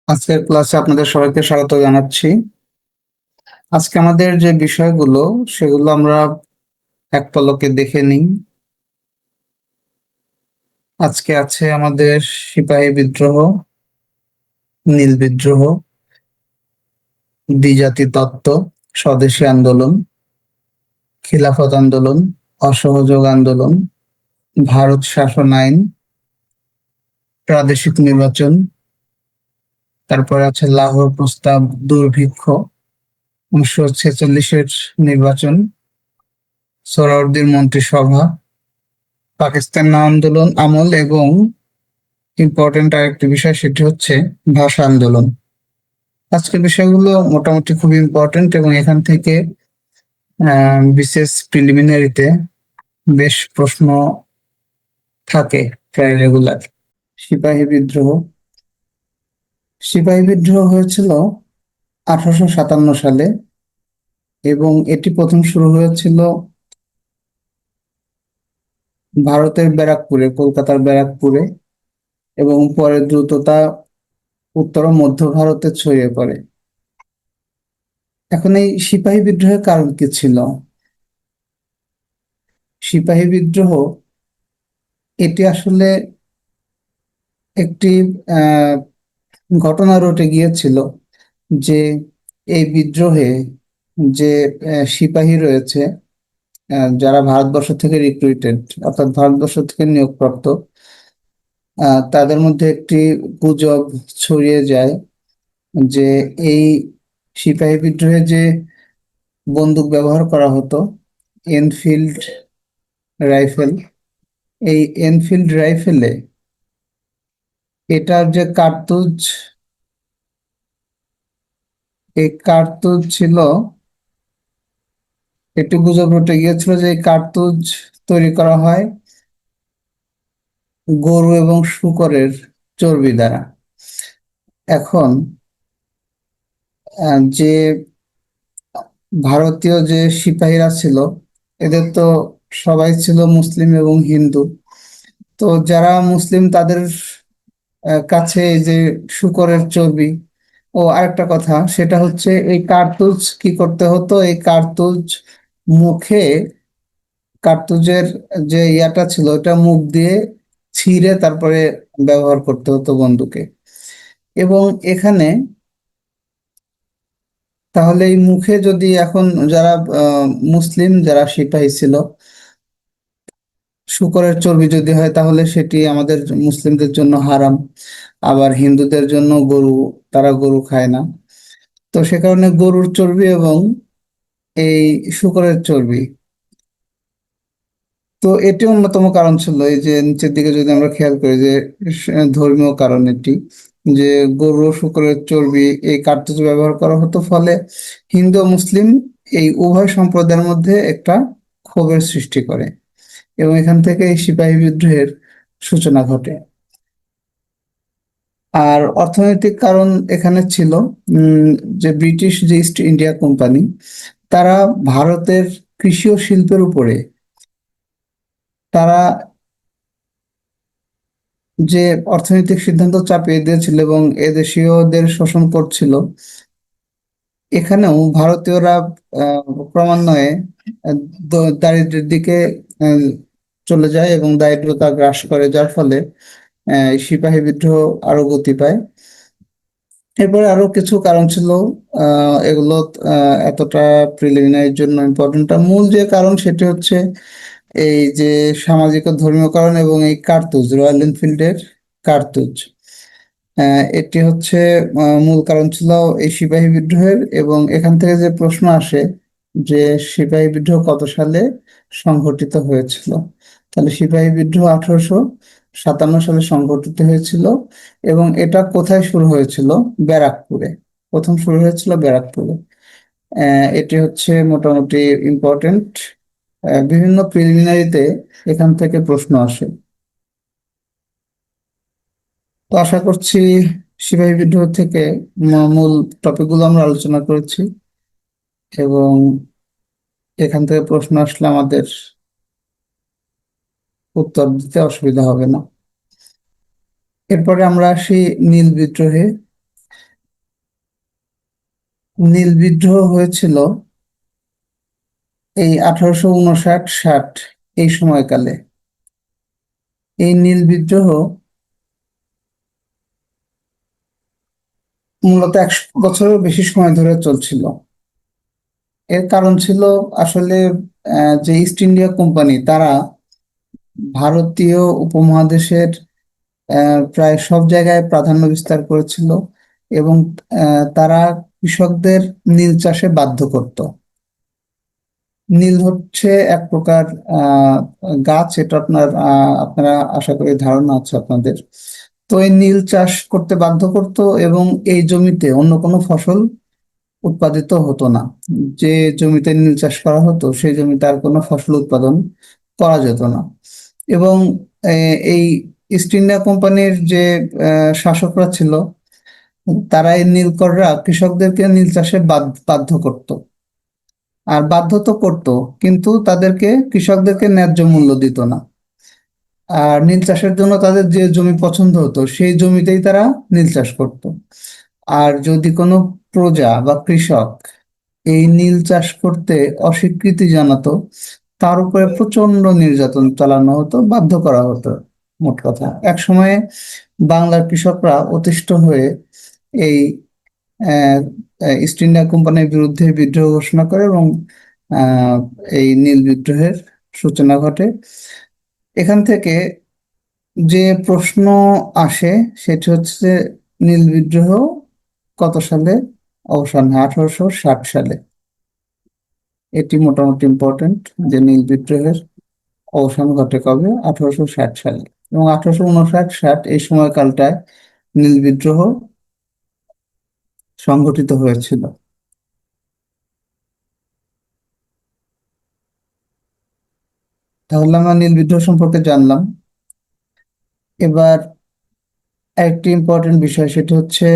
আজকের ক্লাসে আপনাদের সবাইকে স্বাগত জানাচ্ছি। আজকে আমাদের যে বিষয়গুলো সেগুলো আমরা এক পলকে দেখে নিই। আজকে আছে আমাদের সিপাহী বিদ্রোহ, নীল বিদ্রোহ, দ্বিজাতি তত্ত্ব, স্বদেশী আন্দোলন, খিলাফত আন্দোলন, অসহযোগ আন্দোলন, ভারত শাসন আইন, প্রাদেশিক নির্বাচন, তারপরে আছে লাহোর প্রস্তাব, দুর্ভিক্ষ, 1946-এর নির্বাচন, সোহরাওয়ার্দীর মন্ত্রিসভা, পাকিস্তান আন্দোলন আমল এবং ইম্পর্টেন্ট আরেকটি বিষয়, সেটি হচ্ছে ভাষা আন্দোলন। আজকের বিষয়গুলো মোটামুটি খুব ইম্পর্টেন্ট এবং এখান থেকে বিশেষ প্রিলিমিনারিতে বেশ প্রশ্ন থাকে প্রায় রেগুলার। সিপাহী বিদ্রোহ। সিপাহী বিদ্রোহ হয়েছিল 1857 সালে এবং এটি প্রথম শুরু হয়েছিল ভারতের ব্যারাকপুরে, কলকাতার ব্যারাকপুরে, এবং পরে দ্রুততা উত্তর ও মধ্য ভারতে ছড়িয়ে পড়ে। এখন এই সিপাহী বিদ্রোহের কারণ কি ছিল? সিপাহী বিদ্রোহ এটি আসলে একটি আহ ঘটনা রটে গিয়েছিল যে এই বিদ্রোহে যে সিপাহী রয়েছে, যারা ভারতবর্ষ থেকে রিক্রুইটেড, অর্থাৎ ভারতবর্ষ থেকে নিয়োগপ্রাপ্ত, তাদের মধ্যে একটি গুজব ছড়িয়ে যায় যে এই সিপাহী বিদ্রোহে যে বন্দুক ব্যবহার করা হতো, এনফিল্ড রাইফেল, এই এনফিল্ড রাইফেলে এটার যে কার্তুজ, এই কার্তুজ ছিল, একটি গুজব রটে গিয়েছিল যে এই কার্তুজ তৈরি করা হয় গরু এবং শূকরের চর্বি দ্বারা। এখন যে ভারতীয় যে সিপাহীরা ছিল, এদের তো সবাই ছিল মুসলিম এবং হিন্দু। তো যারা মুসলিম তাদের কাছে এই যে শূকরের চর্বি, ও আরেকটা কথা সেটা হচ্ছে এই কার্তুজ কি করতে হতো, এই কার্তুজ মুখে, কার্তুজের যে ইয়াটা ছিল ওটা মুখ দিয়ে ছিঁড়ে তারপরে ব্যবহার করতে হতো বন্দুকে। এবং এখানে তাহলে এই মুখে যদি এখন যারা মুসলিম যারা সিপাহী ছিল, শূকরের চর্বি যদি হয় তাহলে সেটি আমাদের মুসলিমদের জন্য হারাম, আবার হিন্দুদের জন্য গরু, তারা গরু খায় না। তো সে কারণে গরুর চর্বি এবং এই শূকরের চর্বি, তো এটি অন্যতম কারণ ছিল। এই যে নিচের দিকে যদি আমরা খেয়াল করি যে ধর্মীয় কারণ এটি, যে গরু ও শূকরের চর্বি এই কার্তুজ ব্যবহার করা হতো, ফলে হিন্দু ও মুসলিম এই উভয় সম্প্রদায়ের মধ্যে একটা ক্ষোভের সৃষ্টি করে এবং এখান থেকে এই সিপাহী বিদ্রোহের সূচনা ঘটে। আর অর্থনৈতিক কারণ এখানে ছিল, উম, যে ব্রিটিশ যে ইস্ট ইন্ডিয়া কোম্পানি, তারা ভারতের কৃষি ও শিল্পের উপরে তারা যে অর্থনৈতিক সিদ্ধান্ত চাপিয়ে দিয়েছিল এবং এদেশীয়দের শোষণ করছিল, এখানেও ভারতীয়রা ক্রমান্বয়ে আহ, দারিদ্র্যের দিকে আহ, চলে যায় এবং দারিদ্রতা গ্রাস করে, যার ফলে এই সিপাহী বিদ্রোহ আরো গতি পায়। এরপরে আরো কিছু কারণ ছিল, এগুলো এতটা প্রিলিমিনারির জন্য ইম্পর্টেন্ট। মূল যে কারণ সেটি হচ্ছে এই যে সামাজিক ও ধর্মীয় কারণ এবং এই কার্তুজ, রয়্যাল এনফিল্ডের কার্তুজ, এটি হচ্ছে মূল কারণ ছিল এই সিপাহী বিদ্রোহের। এবং এখান থেকে যে প্রশ্ন আসে যে সিপাহী বিদ্রোহ কত সালে সংঘটিত হয়েছিল, তাহলে সিপাহী বিদ্রোহ 1857 সালে সংঘটিত হয়েছিল এবং এটা কোথায় শুরু হয়েছিল? ব্যারাকপুরে। প্রথম শুরু হয়েছিল ব্যারাকপুরে। এটি হচ্ছে মোটামুটি ইম্পর্টেন্ট। বিভিন্ন প্রিলিমিনারিতে এখান থেকে প্রশ্ন আসে। তো আশা করছি সিপাহী বিদ্রোহ থেকে মূল টপিকগুলো আমরা আলোচনা করেছি এবং এখান থেকে প্রশ্ন আসলে আমাদের উত্তর দিতে অসুবিধা হবে না। এরপরে আমরা আসি নীল বিদ্রোহে। নীল বিদ্রোহ হয়েছিল এই 1859-60 এই সময়কালে। এই নীল বিদ্রোহ মূলত 100 বছরের বেশি সময় ধরে চলছিল। এর কারণ ছিল আসলে যে ইস্ট ইন্ডিয়া কোম্পানি তারা ভারতীয় উপমহাদেশের প্রায় সব জায়গায় প্রাধান্য বিস্তার করেছিল এবং তারা কৃষকদের নীল চাষে বাধ্য করত। নীল হচ্ছে এক প্রকার আহ গাছ, এটা আপনারা আশা করি ধারণা আছে আপনাদের। তো এই নীল চাষ করতে বাধ্য করত এবং এই জমিতে অন্য কোনো ফসল উৎপাদিত হতো না। যে জমিতে নীল চাষ করা হতো সেই জমিতে আর কোনো ফসল উৎপাদন করা যেত না। এবং এই ইস্ট ইন্ডিয়া কোম্পানির যে শাসকরা ছিল তারা এই নীলকররা কৃষকদেরকে নীল চাষে বাধ্য করত। আর বাধ্য তো করতো, কিন্তু তাদেরকে কৃষকদেরকে ন্যায্য মূল্য দিত না। আর নীল চাষের জন্য তাদের যে জমি পছন্দ হতো সেই জমিতেই তারা নীল চাষ করত। আর যদি কোনো প্রজা বা কৃষক এই নীল চাষ করতে অস্বীকৃতি জানাতো, তার উপরে প্রচন্ড নির্যাতন চালানো হতো, বাধ্য করা হতো। মোট কথা এক সময়ে বাংলার কৃষকরা অতিষ্ঠ হয়ে এই আহ, ইস্ট ইন্ডিয়া কোম্পানির বিরুদ্ধে বিদ্রোহ ঘোষণা করে এবং আহ, এই নীল বিদ্রোহের সূচনা ঘটে। এখান থেকে যে প্রশ্ন আসে সেটি হচ্ছে, নীল বিদ্রোহ কত সালে অবসান হয়? 1860 সালে। এটি মোটামুটি ইম্পর্টেন্ট যে নীল বিদ্রোহের অবসান ঘটে কবে? 1860 সালে। এবং 1859-60 এই সময়কালটায় নীল বিদ্রোহ সংঘটিত হয়েছিল। তাহলে আমরা নীল বিদ্রোহ সম্পর্কে জানলাম। এবার একটি ইম্পর্টেন্ট বিষয়, সেটি হচ্ছে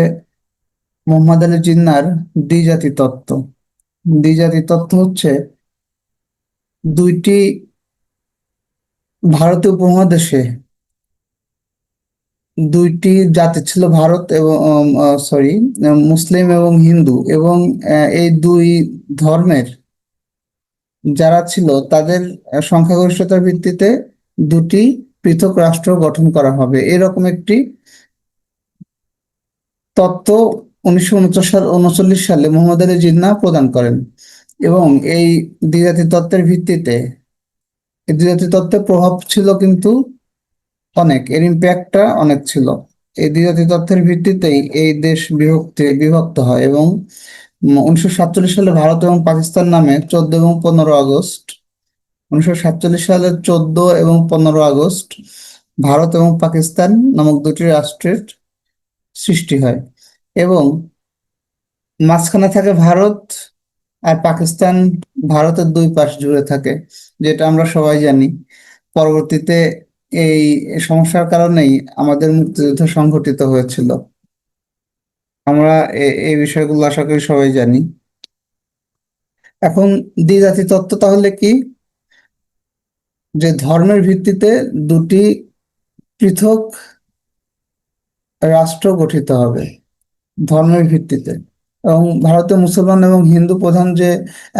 মোহাম্মদ আলী জিন্নাহর দ্বিজাতি তত্ত্ব। দ্বিজাতি তত্ত্ব হচ্ছে দুইটি ভারতীয় উপমহাদেশে দুইটি জাতি ছিল, ভারত এবং সরি মুসলিম এবং হিন্দু, এবং এই দুই ধর্মের যারা ছিল তাদের সংখ্যাগরিষ্ঠতার ভিত্তিতে দুটি পৃথক রাষ্ট্র গঠন করা হবে, এরকম একটি তত্ত্ব 1939 সালে মোহাম্মদ আলী জিন্নাহ প্রদান করেন। এবং এই দ্বিজাতি তত্ত্বের ভিত্তিতে, এই দ্বিজাতি তত্ত্বের প্রভাব ছিল কিন্তু অনেক, এর ইম্প্যাক্টটা অনেক ছিল। এই দ্বিজাতি তত্ত্বের ভিত্তিতেই এই দেশ বিভক্ত হয় এবং 1947 সালে ভারত এবং পাকিস্তান নামে 14 এবং 15 আগস্ট, 1947 সালের 14 এবং 15 আগস্ট ভারত এবং পাকিস্তান নামক দুটি রাষ্ট্রের সৃষ্টি হয়। এবং মাঝখানে থাকে ভারত, আর পাকিস্তান ভারতের দুই পাশ জুড়ে থাকে, যেটা আমরা সবাই জানি। পরবর্তীতে এই সমস্যার কারণেই আমাদের মুক্তিযুদ্ধ সংঘটিত হয়েছিল। আমরা এই বিষয়গুলো আশা করি সবাই জানি। এখন দ্বিজাতি তত্ত্ব তাহলে কি? যে ধর্মের ভিত্তিতে দুটি পৃথক রাষ্ট্র গঠিত হবে, ধর্মের ভিত্তিতে। এবং ভারতে মুসলমান এবং হিন্দু প্রধান যে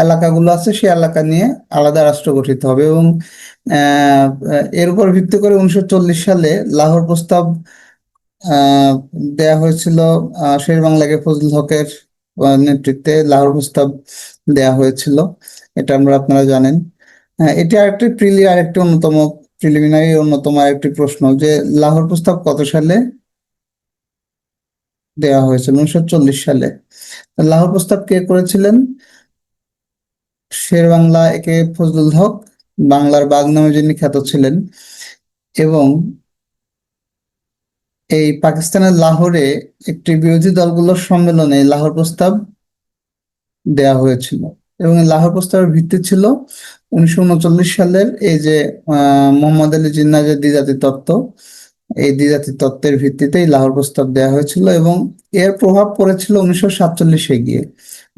এলাকাগুলো আছে সেই এলাকা নিয়ে আলাদা রাষ্ট্র গঠিত হবে। এবং আহ, এর উপর ভিত্তি করে 1940 সালে লাহোর প্রস্তাব আহ, দেয়া হয়েছিল। শের বাংলাকে ফজলুল হকের নেতৃত্বে লাহোর প্রস্তাব দেয়া হয়েছিল, এটা আপনারা জানেন। এটি আরেকটি অন্যতম প্রিলিমিনারি অন্যতম আরেকটি প্রশ্ন, যে লাহোর প্রস্তাব কত সালে দেয়া হয়েছিল? 1940 সালে। লাহোর প্রস্তাব কে করেছিলেন? শের বাংলা একে ফজলুল হক, বাংলার বাঘ নামে যিনি খ্যাত ছিলেন। এবং এই পাকিস্তানের লাহোরে একটি বিরোধী দলগুলোর সম্মেলনে লাহোর প্রস্তাব দেয়া হয়েছিল। এবং এই লাহোর প্রস্তাবের ভিত্তি ছিল 1939 সালের এই যে মোহাম্মদ আলী জিন্নাহ যে দ্বিজাতি তত্ত্ব, এই দ্বিজাতি তত্ত্বের ভিত্তিতেই লাহোর প্রস্তাব দেওয়া হয়েছিল। এবং এর প্রভাব পড়েছিল 1947-এ গিয়ে।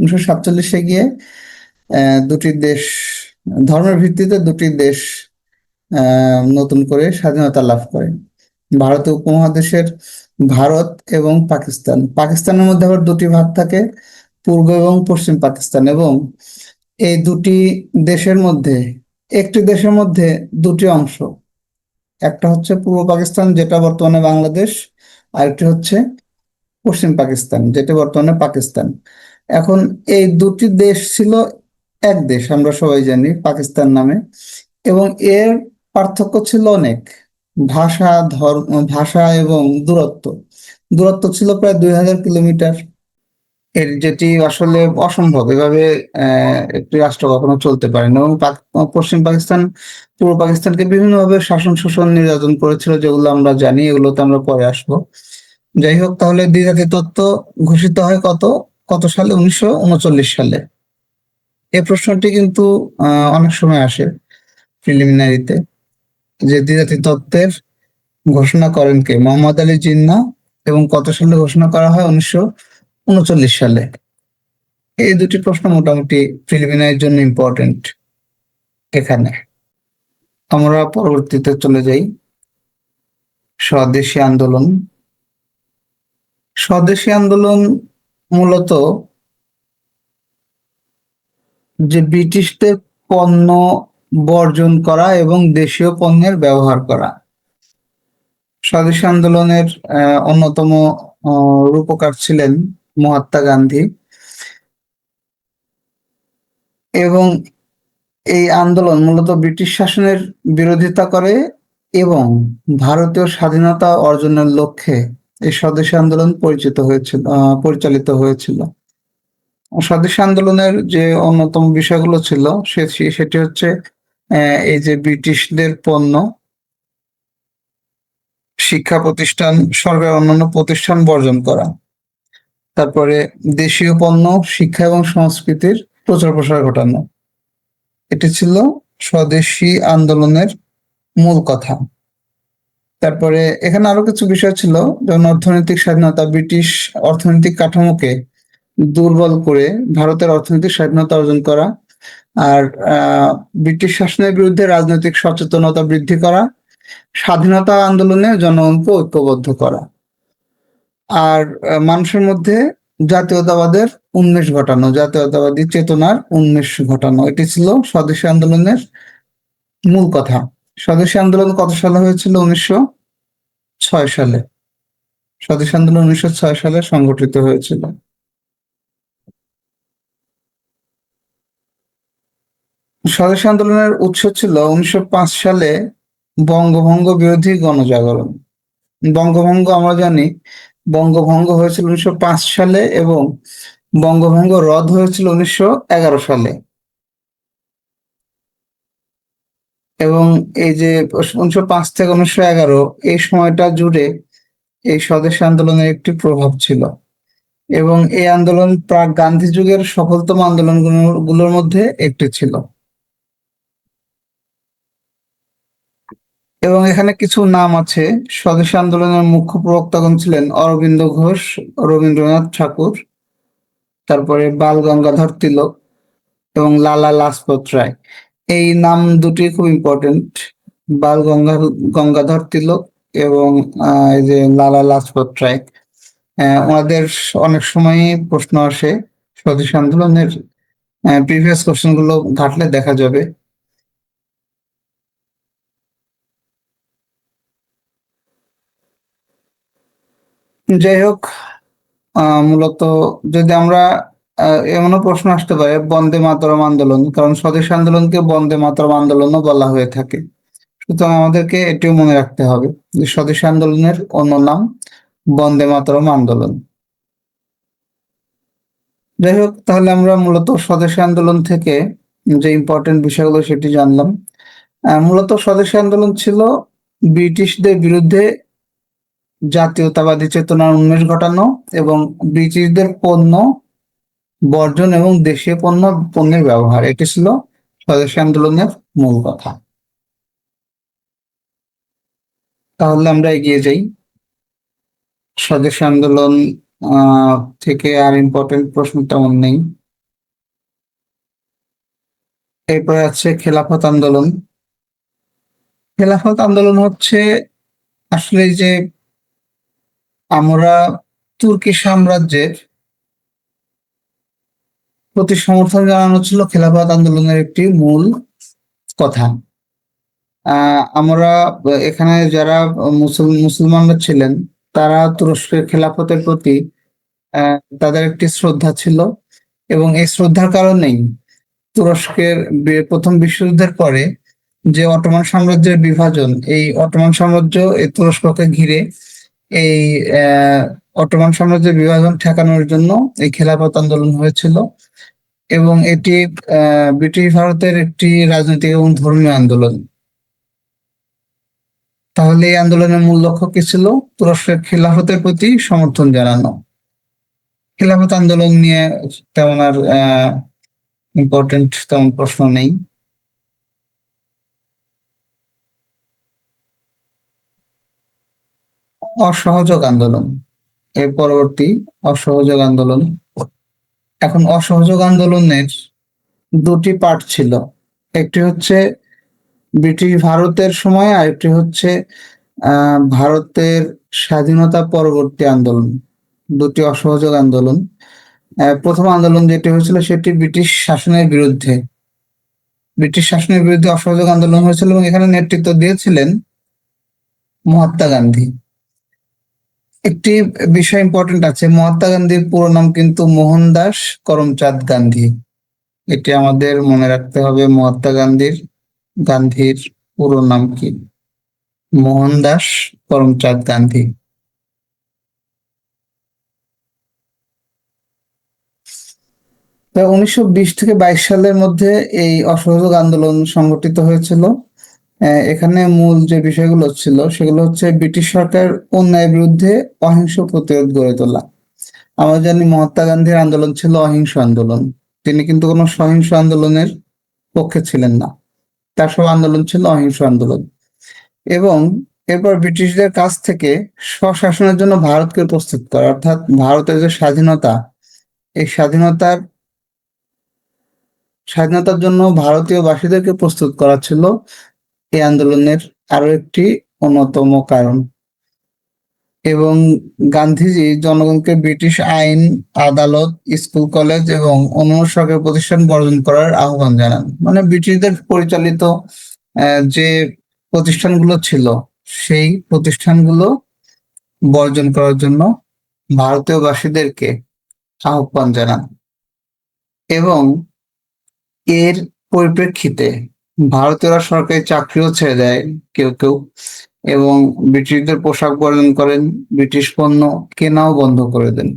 1947-এ গিয়ে দুটি দেশ, ধর্মের ভিত্তিতে দুটি দেশ নতুন করে স্বাধীনতা লাভ করে। ভারতীয় উপমহাদেশের ভারত এবং পাকিস্তান। পাকিস্তানের মধ্যে আবার দুটি ভাগ থাকে, পূর্ব এবং পশ্চিম পাকিস্তান, এবং এই দুটি দেশের মধ্যে, একটি দেশের মধ্যে দুটি অংশ, একটা হচ্ছে পূর্ব পাকিস্তান যেটা বর্তমানে বাংলাদেশ, আর একটি হচ্ছে পশ্চিম পাকিস্তান যেটা বর্তমানে পাকিস্তান। এখন এই দুটি দেশ ছিল এক দেশ, আমরা সবাই জানি, পাকিস্তান নামে। এবং এর পার্থক্য ছিল অনেক, ভাষা, ধর্ম, ভাষা এবং দূরত্ব। দূরত্ব ছিল প্রায় 2000 কিলোমিটার, এর যেটি আসলে অসম্ভব। এভাবে একটি রাষ্ট্র কখনো চলতে পারে না। এবং পশ্চিম পাকিস্তান পূর্ব পাকিস্তানকে বিভিন্নভাবে শাসন শোষণ নির্যাতন করেছিল, যেগুলো আমরা জানি, এগুলোতে আমরা পরে আসবো। যাই হোক, তাহলে দ্বিজাতি তত্ত্ব ঘোষিত হয় কত সালে? 1939 সালে। এই প্রশ্নটি কিন্তু অনেক সময় আসে প্রিলিমিনারিতে, যে দ্বিজাতি তত্ত্বের ঘোষণা করেন কে? মোহাম্মদ আলী জিন্নাহ। এবং কত সালে ঘোষণা করা হয়? 1939 সালে। এই দুটি প্রশ্ন মোটামুটি প্রিলিমিনারির জন্য ইম্পর্টেন্ট এখানে। আমরা পরবর্তীতে চলে যাই, স্বদেশী আন্দোলন। স্বদেশী আন্দোলন মূলত যে ব্রিটিশদের পণ্য বর্জন করা এবং দেশীয় পণ্যের ব্যবহার করা। স্বদেশী আন্দোলনের অন্যতম রূপকার ছিলেন মহাত্মা গান্ধী। এবং এই আন্দোলন মূলত ব্রিটিশ শাসনের বিরোধিতা করে এবং ভারতীয় স্বাধীনতা অর্জনের লক্ষ্যে এই স্বদেশী আন্দোলন পরিচালিত হয়েছিল। স্বদেশী আন্দোলনের যে অন্যতম বিষয়গুলো ছিল সেটি হচ্ছে এই যে ব্রিটিশদের পণ্য, শিক্ষা প্রতিষ্ঠান, সরকার অন্যান্য প্রতিষ্ঠান বর্জন করা, তারপরে দেশীয় পণ্য, শিক্ষা এবং সংস্কৃতির প্রচার প্রসার ঘটানো। এটি ছিল স্বদেশী আন্দোলনের মূল কথা। তারপরে এখানে আরো কিছু বিষয় ছিল, যেমন অর্থনৈতিক স্বাধীনতা। ব্রিটিশ অর্থনৈতিক কাঠামোকে দুর্বল করে ভারতের অর্থনৈতিক স্বাধীনতা অর্জন করা, আর ব্রিটিশ শাসনের বিরুদ্ধে রাজনৈতিক সচেতনতা বৃদ্ধি করা, স্বাধীনতা আন্দোলনে জনগণকে ঐক্যবদ্ধ করা, আর মানুষের মধ্যে জাতীয়তাবাদের উন্মেষ ঘটানো, জাতীয়তাবাদী চেতনার উন্মেষ ঘটানো। এটি ছিল স্বদেশী আন্দোলনের মূল কথা। স্বদেশী আন্দোলন কত সালে হয়েছিল? 1906 সালে। স্বদেশী আন্দোলন 1906 সালে সংগঠিত হয়েছিল। স্বদেশী আন্দোলনের উৎস ছিল 1905 সালে বঙ্গভঙ্গ বিরোধী গণজাগরণ। বঙ্গভঙ্গ আমরা জানি, বঙ্গভঙ্গ হয়েছিল 1905 সালে এবং বঙ্গভঙ্গ রদ হয়েছিল 1911 সালে। এবং এই যে 1905 থেকে 1911 এই সময়টা জুড়ে এই স্বদেশী আন্দোলনের একটি প্রভাব ছিল। এবং এই আন্দোলন প্রাক গান্ধী যুগের সফলতম আন্দোলনগুলোর মধ্যে একটি ছিল। এবং এখানে কিছু নাম আছে। স্বদেশী আন্দোলনের মুখ্য প্রবক্তাগণ ছিলেন অরবিন্দ ঘোষ, রবীন্দ্রনাথ ঠাকুর, তারপরে বাল গঙ্গাধর তিলক এবং লালা লাজপত রায়। এই নাম দুটি খুব ইম্পর্টেন্ট, বাল গঙ্গাধর তিলক এবং এই যে লালা লাজপত রায়। ওনাদের অনেক সময় প্রশ্ন আসে স্বদেশী আন্দোলনের, প্রিভিয়াস কোশ্চেন গুলো ঘাটলে দেখা যাবে। যাই হোক, মূলত যদি আমরা এমনও প্রশ্ন আসতে পারে বন্দে মাতরম আন্দোলন, কারণ স্বদেশী আন্দোলনকে বন্দে মাতরম আন্দোলনও বলা হয়ে থাকে। সুতরাং আমাদেরকে এটিও মনে রাখতে হবে যে স্বদেশী আন্দোলনের অন্য নাম বন্দে মাতরম আন্দোলন। যাই হোক, তাহলে আমরা মূলত স্বদেশী আন্দোলন থেকে যে ইম্পর্টেন্ট বিষয়গুলো সেটি জানলাম। মূলত স্বদেশী আন্দোলন ছিল ব্রিটিশদের বিরুদ্ধে জাতীয়তাবাদী চেতনার উন্মেষ ঘটানো এবং ব্রিটিশদের পণ্য বর্জন এবং দেশীয় পণ্যের ব্যবহার। এটি ছিল স্বদেশী আন্দোলনের মূল কথা। তাহলে আমরা এগিয়ে যাই। স্বদেশী আন্দোলন থেকে আর ইম্পর্টেন্ট প্রশ্ন তেমন নেই। এরপরে আছে খেলাফত আন্দোলন। খেলাফত আন্দোলন হচ্ছে আসলে যে আমরা তুর্কি সাম্রাজ্যের প্রতি সমর্থন জানানো ছিল খেলাফত আন্দোলনের একটি মূল কথা। আমরা এখানে যারা মুসলমানরা ছিলেন, তারা তুরস্কের খেলাফতের প্রতি তাদের একটি শ্রদ্ধা ছিল, এবং এই শ্রদ্ধার কারণেই তুরস্কের প্রথম বিশ্বযুদ্ধের পরে যে অটোমান সাম্রাজ্যের বিভাজন, এই অটোমান সাম্রাজ্য এই তুরস্ককে ঘিরে এই অটোমান সাম্রাজ্যের বিভাজন ঠেকানোর জন্য এই খেলাফত আন্দোলন হয়েছিল, এবং এটি ব্রিটিশ ভারতের একটি রাজনৈতিক এবং ধর্মীয় আন্দোলন। তাহলে এই আন্দোলনের মূল লক্ষ্য কি ছিল? তুরস্কের খিলাফতের প্রতি সমর্থন জানানো। খিলাফত আন্দোলন নিয়ে তেমন আর ইম্পর্টেন্ট তেমন প্রশ্ন নেই। অসহযোগ আন্দোলন, এর পরবর্তী অসহযোগ আন্দোলন। এখন অসহযোগ আন্দোলনের দুটি পার্ট ছিল, একটি হচ্ছে ব্রিটিশ ভারতের সময়, আর একটি হচ্ছে ভারতের স্বাধীনতা পরবর্তী আন্দোলন। দুটি অসহযোগ আন্দোলন। প্রথম আন্দোলন যেটি হয়েছিল সেটি ব্রিটিশ শাসনের বিরুদ্ধে, অসহযোগ আন্দোলন হয়েছিল, এবং এখানে নেতৃত্ব দিয়েছিলেন মহাত্মা গান্ধী। একটি বিষয় ইম্পর্টেন্ট আছে, মহাত্মা গান্ধীর পুরো নাম কিন্তু মোহনদাস করমচাঁদ গান্ধী। এটি আমাদের মনে রাখতে হবে, মহাত্মা গান্ধীর পুরো নাম কি? মোহনদাস করমচাঁদ গান্ধী। প্রায় 1920 থেকে 22 সালের মধ্যে এই অসহযোগ আন্দোলন সংগঠিত হয়েছিল। এখানে মূল যে বিষয়গুলো ছিল সেগুলো হচ্ছে ব্রিটিশ সরকার অন্যায়ের বিরুদ্ধে অহিংস প্রতিরোধ গড়ে তোলা। আমরা জানি মহাত্মা গান্ধীর আন্দোলন ছিল অহিংস আন্দোলন, তিনি কিন্তু কোনো সহিংস আন্দোলনের পক্ষে ছিলেন না, তার সব আন্দোলন ছিল অহিংস আন্দোলন। এবং এরপর ব্রিটিশদের কাছ থেকে স্বশাসনের জন্য ভারতকে প্রস্তুত করা, অর্থাৎ ভারতের যে স্বাধীনতা, এই স্বাধীনতার জন্য ভারতীয় বাসীদেরকে প্রস্তুত করা ছিল এই আন্দোলনের আরো একটি অন্যতম কারণ। এবং গান্ধীজি জনগণকে ব্রিটিশ আইন, আদালত, স্কুল, কলেজ এবং অন্যান্য সরকারি প্রতিষ্ঠান বর্জন করার আহ্বান জানান। মানে ব্রিটিশদের পরিচালিত যে প্রতিষ্ঠানগুলো ছিল, সেই প্রতিষ্ঠানগুলো বর্জন করার জন্য ভারতীয় বাসীদেরকে আহ্বান জানান। এবং এর পরিপ্রেক্ষিতে ভারতীয়রা সরকারি চাকরিও ছেড়ে দেয় কেউ কেউ, এবং ব্রিটিশদের পোশাক বর্জন করেন, ব্রিটিশ পণ্য কেনাও বন্ধ করে দেন।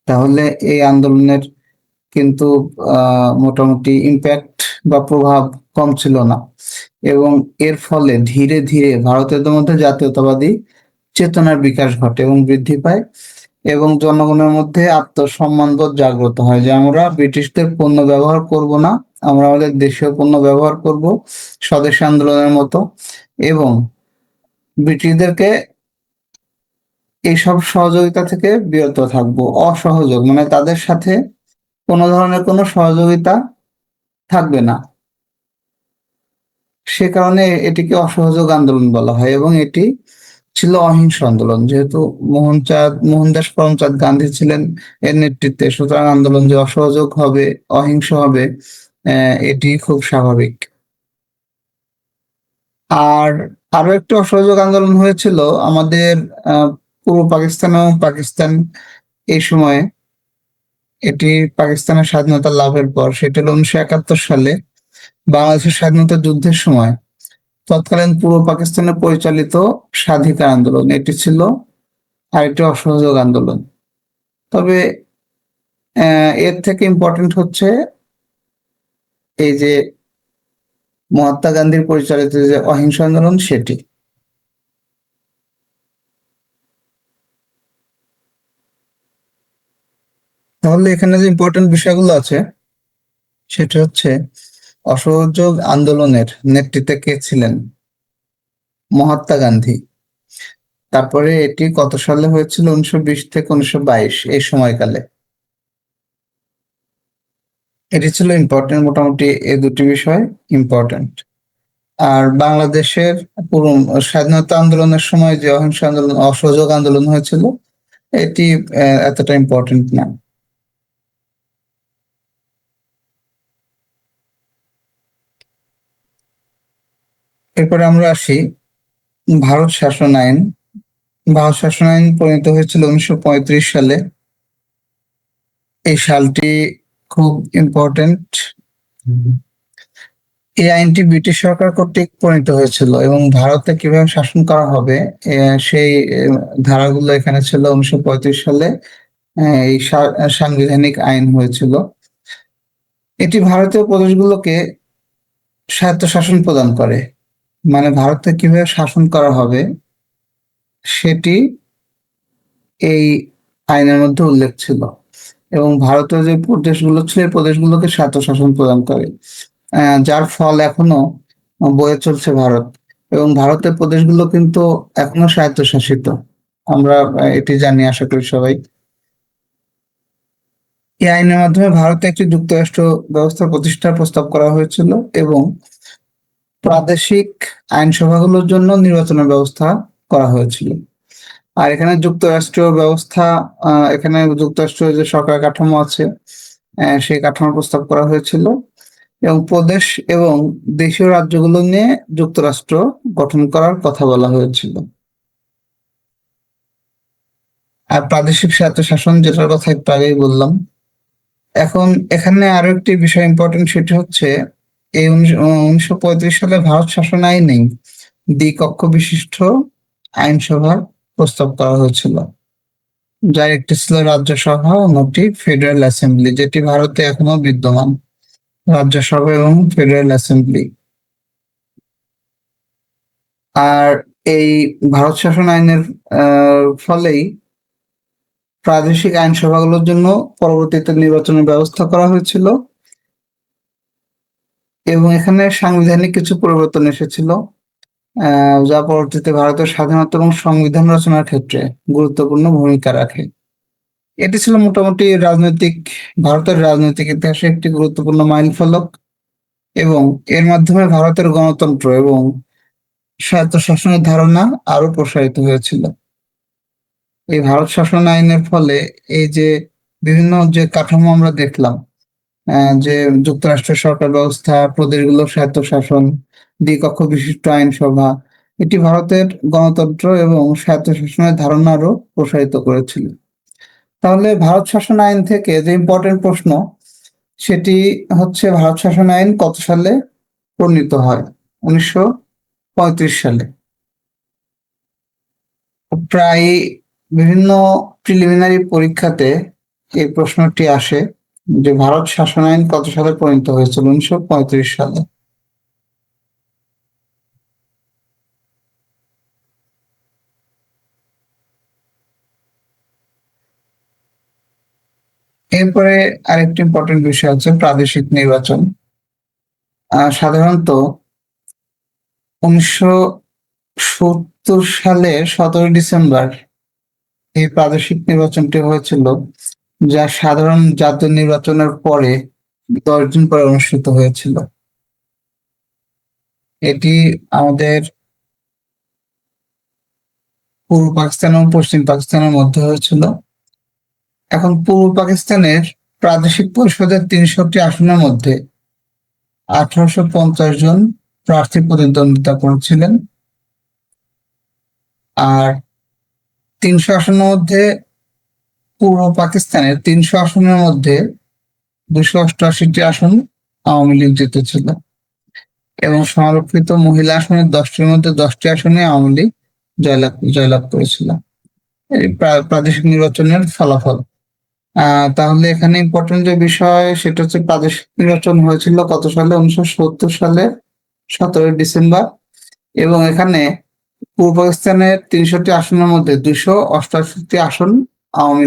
তাহলে এই আন্দোলনের কিন্তু মোটামুটি ইম্প্যাক্ট বা প্রভাব কম ছিল না, এবং এর ফলে ধীরে ধীরে ভারতীয়দের মধ্যে জাতীয়তাবাদী চেতনার বিকাশ ঘটে এবং বৃদ্ধি পায়, এবং জনগণের মধ্যে আত্মসম্মানবোধ জাগ্রত হয় যে আমরা ব্রিটিশদের পণ্য ব্যবহার করব না, আমরা আমাদের দেশীয় পণ্য ব্যবহার করব স্বদেশী আন্দোলনের মতো, এবং ব্রিটিশদেরকে এইসব সহযোগিতা থেকে বিরত থাকবো। অসহযোগ মানে তাদের সাথে কোনো ধরনের কোনো সহযোগিতা থাকবে না, সে কারণে এটিকে অসহযোগ আন্দোলন বলা হয়। এবং এটি ছিল অহিংস আন্দোলন, যেহেতু মোহনদাস করমচাঁদ গান্ধী ছিলেন এর নেতৃত্বে, সুতরাং আন্দোলন যে অসহযোগ হবে, অহিংস হবে, এটি খুব স্বাভাবিক। আর আরো একটি অসহযোগ আন্দোলন হয়েছিল আমাদের পূর্ব পাকিস্তান এবং পাকিস্তান এই সময়ে, এটি পাকিস্তানের স্বাধীনতা লাভের পর, সেটা হলো 1971 সালে বাংলাদেশের স্বাধীনতা যুদ্ধের সময় তৎকালীন পূর্ব পাকিস্তানে পরিচালিত স্বাধিকার আন্দোলন। এটি ছিল আরেকটি অসহযোগ আন্দোলন। তবে এর থেকে ইম্পর্টেন্ট হচ্ছে এই যে মহাত্মা গান্ধীর পরিচালিত যে অহিংস আন্দোলন, সেটি। তাহলে এখানে যে ইম্পর্টেন্ট বিষয়গুলো আছে সেটা হচ্ছে অসহযোগ আন্দোলনের নেতৃত্বে কে ছিলেন? মহাত্মা গান্ধী। তারপরে এটি কত সালে হয়েছিল? 1920 থেকে 1922 এই সময়কালে। এটি ছিল ইম্পর্টেন্ট, মোটামুটি এই দুটি বিষয় ইম্পর্টেন্ট। আর বাংলাদেশের পুরো স্বাধীনতা আন্দোলনের সময় যে অহিংস আন্দোলন, অসহযোগ আন্দোলন হয়েছিল, এটি এতটা ইম্পর্টেন্ট না। এরপরে আমরা আসি ভারত শাসন আইন। ভারত শাসন আইন প্রণীত হয়েছিল 1935 সালে। এই সালটি খুব ইম্পর্টেন্ট। এই আইনটি ব্রিটিশ সরকার কর্তৃক প্রণীত হয়েছিল এবং ভারতে কিভাবে শাসন করা হবে সেই ধারাগুলো এখানে ছিল। 1935 সালে এই সাংবিধানিক আইন হয়েছিল। এটি ভারতীয় প্রদেশগুলোকে স্বায়ত্তশাসন প্রদান করে, মানে ভারতে কিভাবে শাসন করা হবে সেটি এই আইনের মধ্যে উল্লেখ ছিল। এবং ভারতের যে প্রদেশগুলো ছিল এই প্রদেশগুলোকে স্বায়ত্তশাসন প্রদান করে, যার ফল এখনো বয়ে চলছে ভারত। এবং ভারতের প্রদেশগুলো কিন্তু এখনো স্বায়ত্তশাসিত, আমরা এটি জানি আশা করি সবাই। এই আইনের মাধ্যমে ভারতে একটি যুক্তরাষ্ট্র ব্যবস্থা প্রতিষ্ঠার প্রস্তাব করা হয়েছিল এবং প্রাদেশিক আইনসভাগুলোর জন্য নির্বাচনের ব্যবস্থা করা হয়েছিল। আর এখানে যুক্তরাষ্ট্রীয় ব্যবস্থা, এখানে যুক্তরাষ্ট্রীয় যে সরকার কাঠামো আছে সেই কাঠামোর প্রস্তাব করা হয়েছিল এবং প্রদেশ এবং দেশীয় রাজ্যগুলো নিয়ে যুক্তরাষ্ট্র গঠন করার কথা বলা হয়েছিল। আর প্রাদেশিক স্বায়ত্তশাসন, যেটার কথা একটু আগেই বললাম। এখন এখানে আরো একটি বিষয় ইম্পর্টেন্ট, সেটি হচ্ছে এই 1935 সালে ভারত শাসন আইনেই দ্বিকক্ষ বিশিষ্ট আইনসভার প্রস্তাব করা হয়েছিল, যার একটি ছিল রাজ্যসভা, অন্যটি ফেডারেল অ্যাসেম্বলি, যেটি ভারতে এখনো বিদ্যমান, রাজ্যসভা এবং ফেডারেল অ্যাসেম্বলি। আর এই ভারত শাসন আইনের ফলেই প্রাদেশিক আইনসভাগুলোর জন্য পরবর্তীতে নির্বাচনের ব্যবস্থা করা হয়েছিল এবং এখানে সাংবিধানিক কিছু পরিবর্তন এসেছিল, যা পরবর্তীতে ভারতের স্বাধীনতা এবং সংবিধান রচনার ক্ষেত্রে গুরুত্বপূর্ণ ভূমিকা রাখে। এটি ছিল মোটামুটি ভারতের রাজনৈতিক ইতিহাসে একটি গুরুত্বপূর্ণ মাইলফলক এবং এর মাধ্যমে ভারতের গণতন্ত্র এবং স্বায়ত্তশাসনের ধারণা আরো প্রসারিত হয়েছিল। এই ভারত শাসন আইনের ফলে এই যে বিভিন্ন যে কাঠামো আমরা দেখলাম, যে যুক্তরাষ্ট্রের সরকার ব্যবস্থা, প্রদেশগুলোর স্বায়ত্তশাসন, দ্বিকক্ষ বিশিষ্ট আইনসভা, এটি ভারতের গণতন্ত্র এবং স্বায়ত্তশাসনের ধারণা আরো প্রসারিত করেছিল। তাহলে ভারত শাসন আইন থেকে যে ইম্পর্টেন্ট প্রশ্ন, সেটি হচ্ছে ভারত শাসন আইন কত সালে প্রণীত হয়? 1935 সালে। প্রায় বিভিন্ন প্রিলিমিনারি পরীক্ষাতে এই প্রশ্নটি আসে যে ভারত শাসন আইন কত সালে প্রণীত হয়েছিল? 1935 সালে। এরপরে আরেকটি ইম্পর্টেন্ট বিষয় হচ্ছে প্রাদেশিক নির্বাচন। সাধারণত 1970 সালের 17 ডিসেম্বর এই প্রাদেশিক নির্বাচনটি হয়েছিল, যা সাধারণ জাতীয় নির্বাচনের পরে 10 দিন পরে অনুষ্ঠিত হয়েছিল। এটি আমাদের পূর্ব পাকিস্তান এবং পশ্চিম পাকিস্তানের মধ্যে হয়েছিল। এখন পূর্ব পাকিস্তানের প্রাদেশিক পরিষদের 300টি আসনের মধ্যে 1850 জন প্রার্থী প্রতিদ্বন্দ্বিতা করেছিলেন। আর 300 আসনের মধ্যে পূর্ব পাকিস্তানের 300 আসনের মধ্যে 288টি আসন আওয়ামী লীগ জিতেছিল এবং সংরক্ষিত মহিলা আসনের 10টির মধ্যে 10টি আসনে আওয়ামী লীগ জয়লাভ করেছিল। এই প্রাদেশিক নির্বাচনের ফলাফল। তাহলে এখানে ইম্পর্টেন্ট যে বিষয়, সেটা হচ্ছে প্রাদেশিক নির্বাচন হয়েছিল কত সালে? 1970 সালে 17 ডিসেম্বর। এবং এখানে পূর্ব পাকিস্তানের 300টি আসনের মধ্যে 288টি আসন আওয়ামী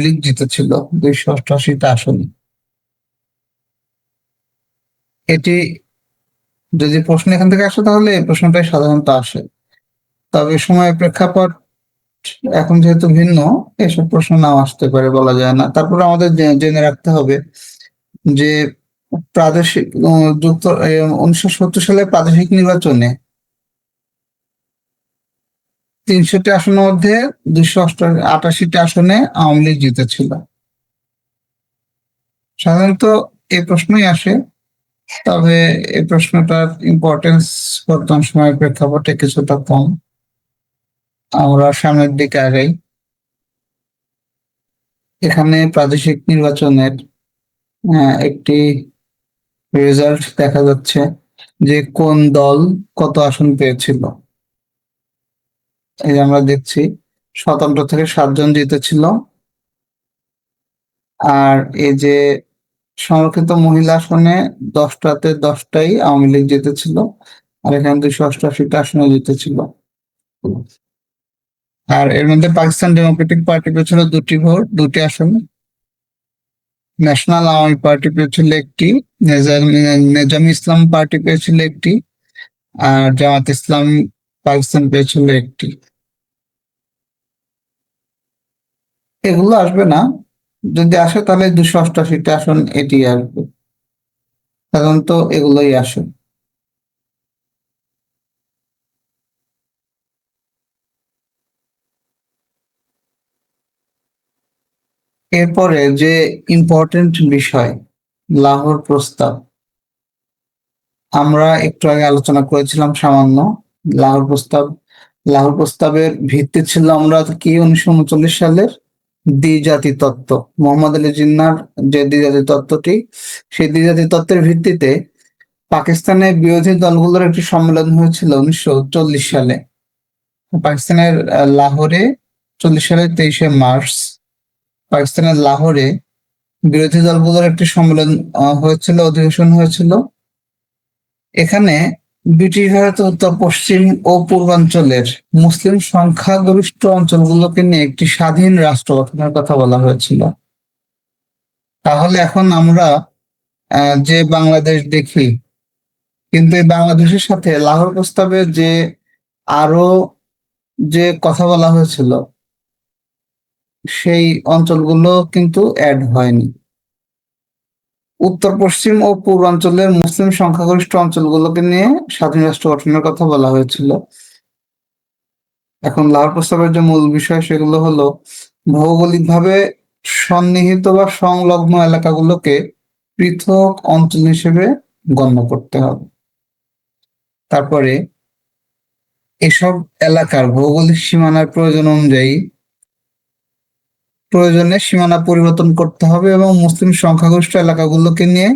লীগ জিতেছিল, 288টা আসন। এটি যদি প্রশ্ন এখান থেকে আসে তাহলে এই প্রশ্নটাই সাধারণত আসে, তবে সময়ের প্রেক্ষাপট এখন যেহেতু ভিন্ন, এসব প্রশ্ন নাও আসতে পারে, বলা যায় না। তারপর আমাদের জেনে রাখতে হবে যে প্রাদেশিক 1970 সালে প্রাদেশিক নির্বাচনে 300টি আসনের মধ্যে 288টি আসনে আওয়ামী লীগ জিতেছিল। সাধারণত এই প্রশ্নই আসে তবে এই প্রশ্নটার ইম্পর্টেন্স বর্তমান সময়ের প্রেক্ষাপটে কিছুটা কম। আমরা সামনের দিকে আগাই। এখানে প্রাদেশিক নির্বাচনের একটি রেজাল্ট দেখা যাচ্ছে যে কোন দল কত আসন পেয়েছিল। এই যে আমরা দেখছি 17 থেকে 7 জন জিতেছিল। আর এই যে সংরক্ষিত মহিলা আসনে 10টাতে 10টাই আওয়ামী লীগ জিতেছিল, আর এখানে 288টা আসনে জিতেছিল। আর এর মধ্যে পাকিস্তান ডেমোক্রেটিক পার্টি পেয়েছিল 2টি ভোট, 2টি আসনে। ন্যাশনাল আওয়ামী পার্টি পেয়েছিল একটি, নেজামি ইসলাম পার্টি পেয়েছিল একটি, আর জামাত ইসলাম পাকিস্তান পেয়েছিল একটি। এগুলো আসবে না, যদি আসে তাহলে 288টা আসন এটি আসবে, সাধারণত এগুলোই আসে। এরপরে যে ইম্পর্টেন্ট বিষয়, লাহোর প্রস্তাব, আমরা একটু আগে আলোচনা করেছিলাম সামান্য। লাহোর প্রস্তাব, লাহোর প্রস্তাবের ভিত্তি ছিল আমরা কি 1939 সালের দ্বিজাতি তত্ত্ব, মোহাম্মদ আলী জিন্নাহর যে দ্বিজাতি তত্ত্বটি, সেই দ্বিজাতি তত্ত্বের ভিত্তিতে পাকিস্তানের বিরোধী দলগুলোর একটি সম্মেলন হয়েছিল 1940 সালে। পাকিস্তানের লাহোরে 40 সালের 23শে মার্চ পাকিস্তানের লাহোরে বিরোধী দলগুলোর একটি সম্মেলন হয়েছিল, অধিবেশন হয়েছিল। এখানে ব্রিটিশ ভারতের উত্তর পশ্চিম ও পূর্বাঞ্চলের মুসলিম সংখ্যাগরিষ্ঠ অঞ্চলগুলোকে নিয়ে একটি স্বাধীন রাষ্ট্র গঠনের কথা বলা হয়েছিল। তাহলে এখন আমরা যে বাংলাদেশ দেখি, কিন্তু এই বাংলাদেশের সাথে লাহোর প্রস্তাবে যে আরো যে কথা বলা হয়েছিল, সেই অঞ্চলগুলো কিন্তু অ্যাড হয়নি। উত্তর পশ্চিম ও পূর্বাঞ্চলের মুসলিম সংখ্যাগরিষ্ঠ অঞ্চলগুলোকে নিয়ে স্বাধীন রাষ্ট্র গঠনের কথা বলা হয়েছিল। এখন লাহোর প্রস্তাবের যে মূল বিষয় সেগুলো হলো ভৌগোলিকভাবে সন্নিহিত বা সংলগ্ন এলাকাগুলোকে পৃথক অঞ্চল হিসেবে গণ্য করতে হবে। তারপরে এসব এলাকার ভৌগোলিক সীমানার প্রয়োজন অনুযায়ী প্রয়োজনে সীমানা পরিবর্তন করতে হবে এবং মুসলিম সংখ্যাগরিষ্ঠ এলাকাগুলোকে নিয়ে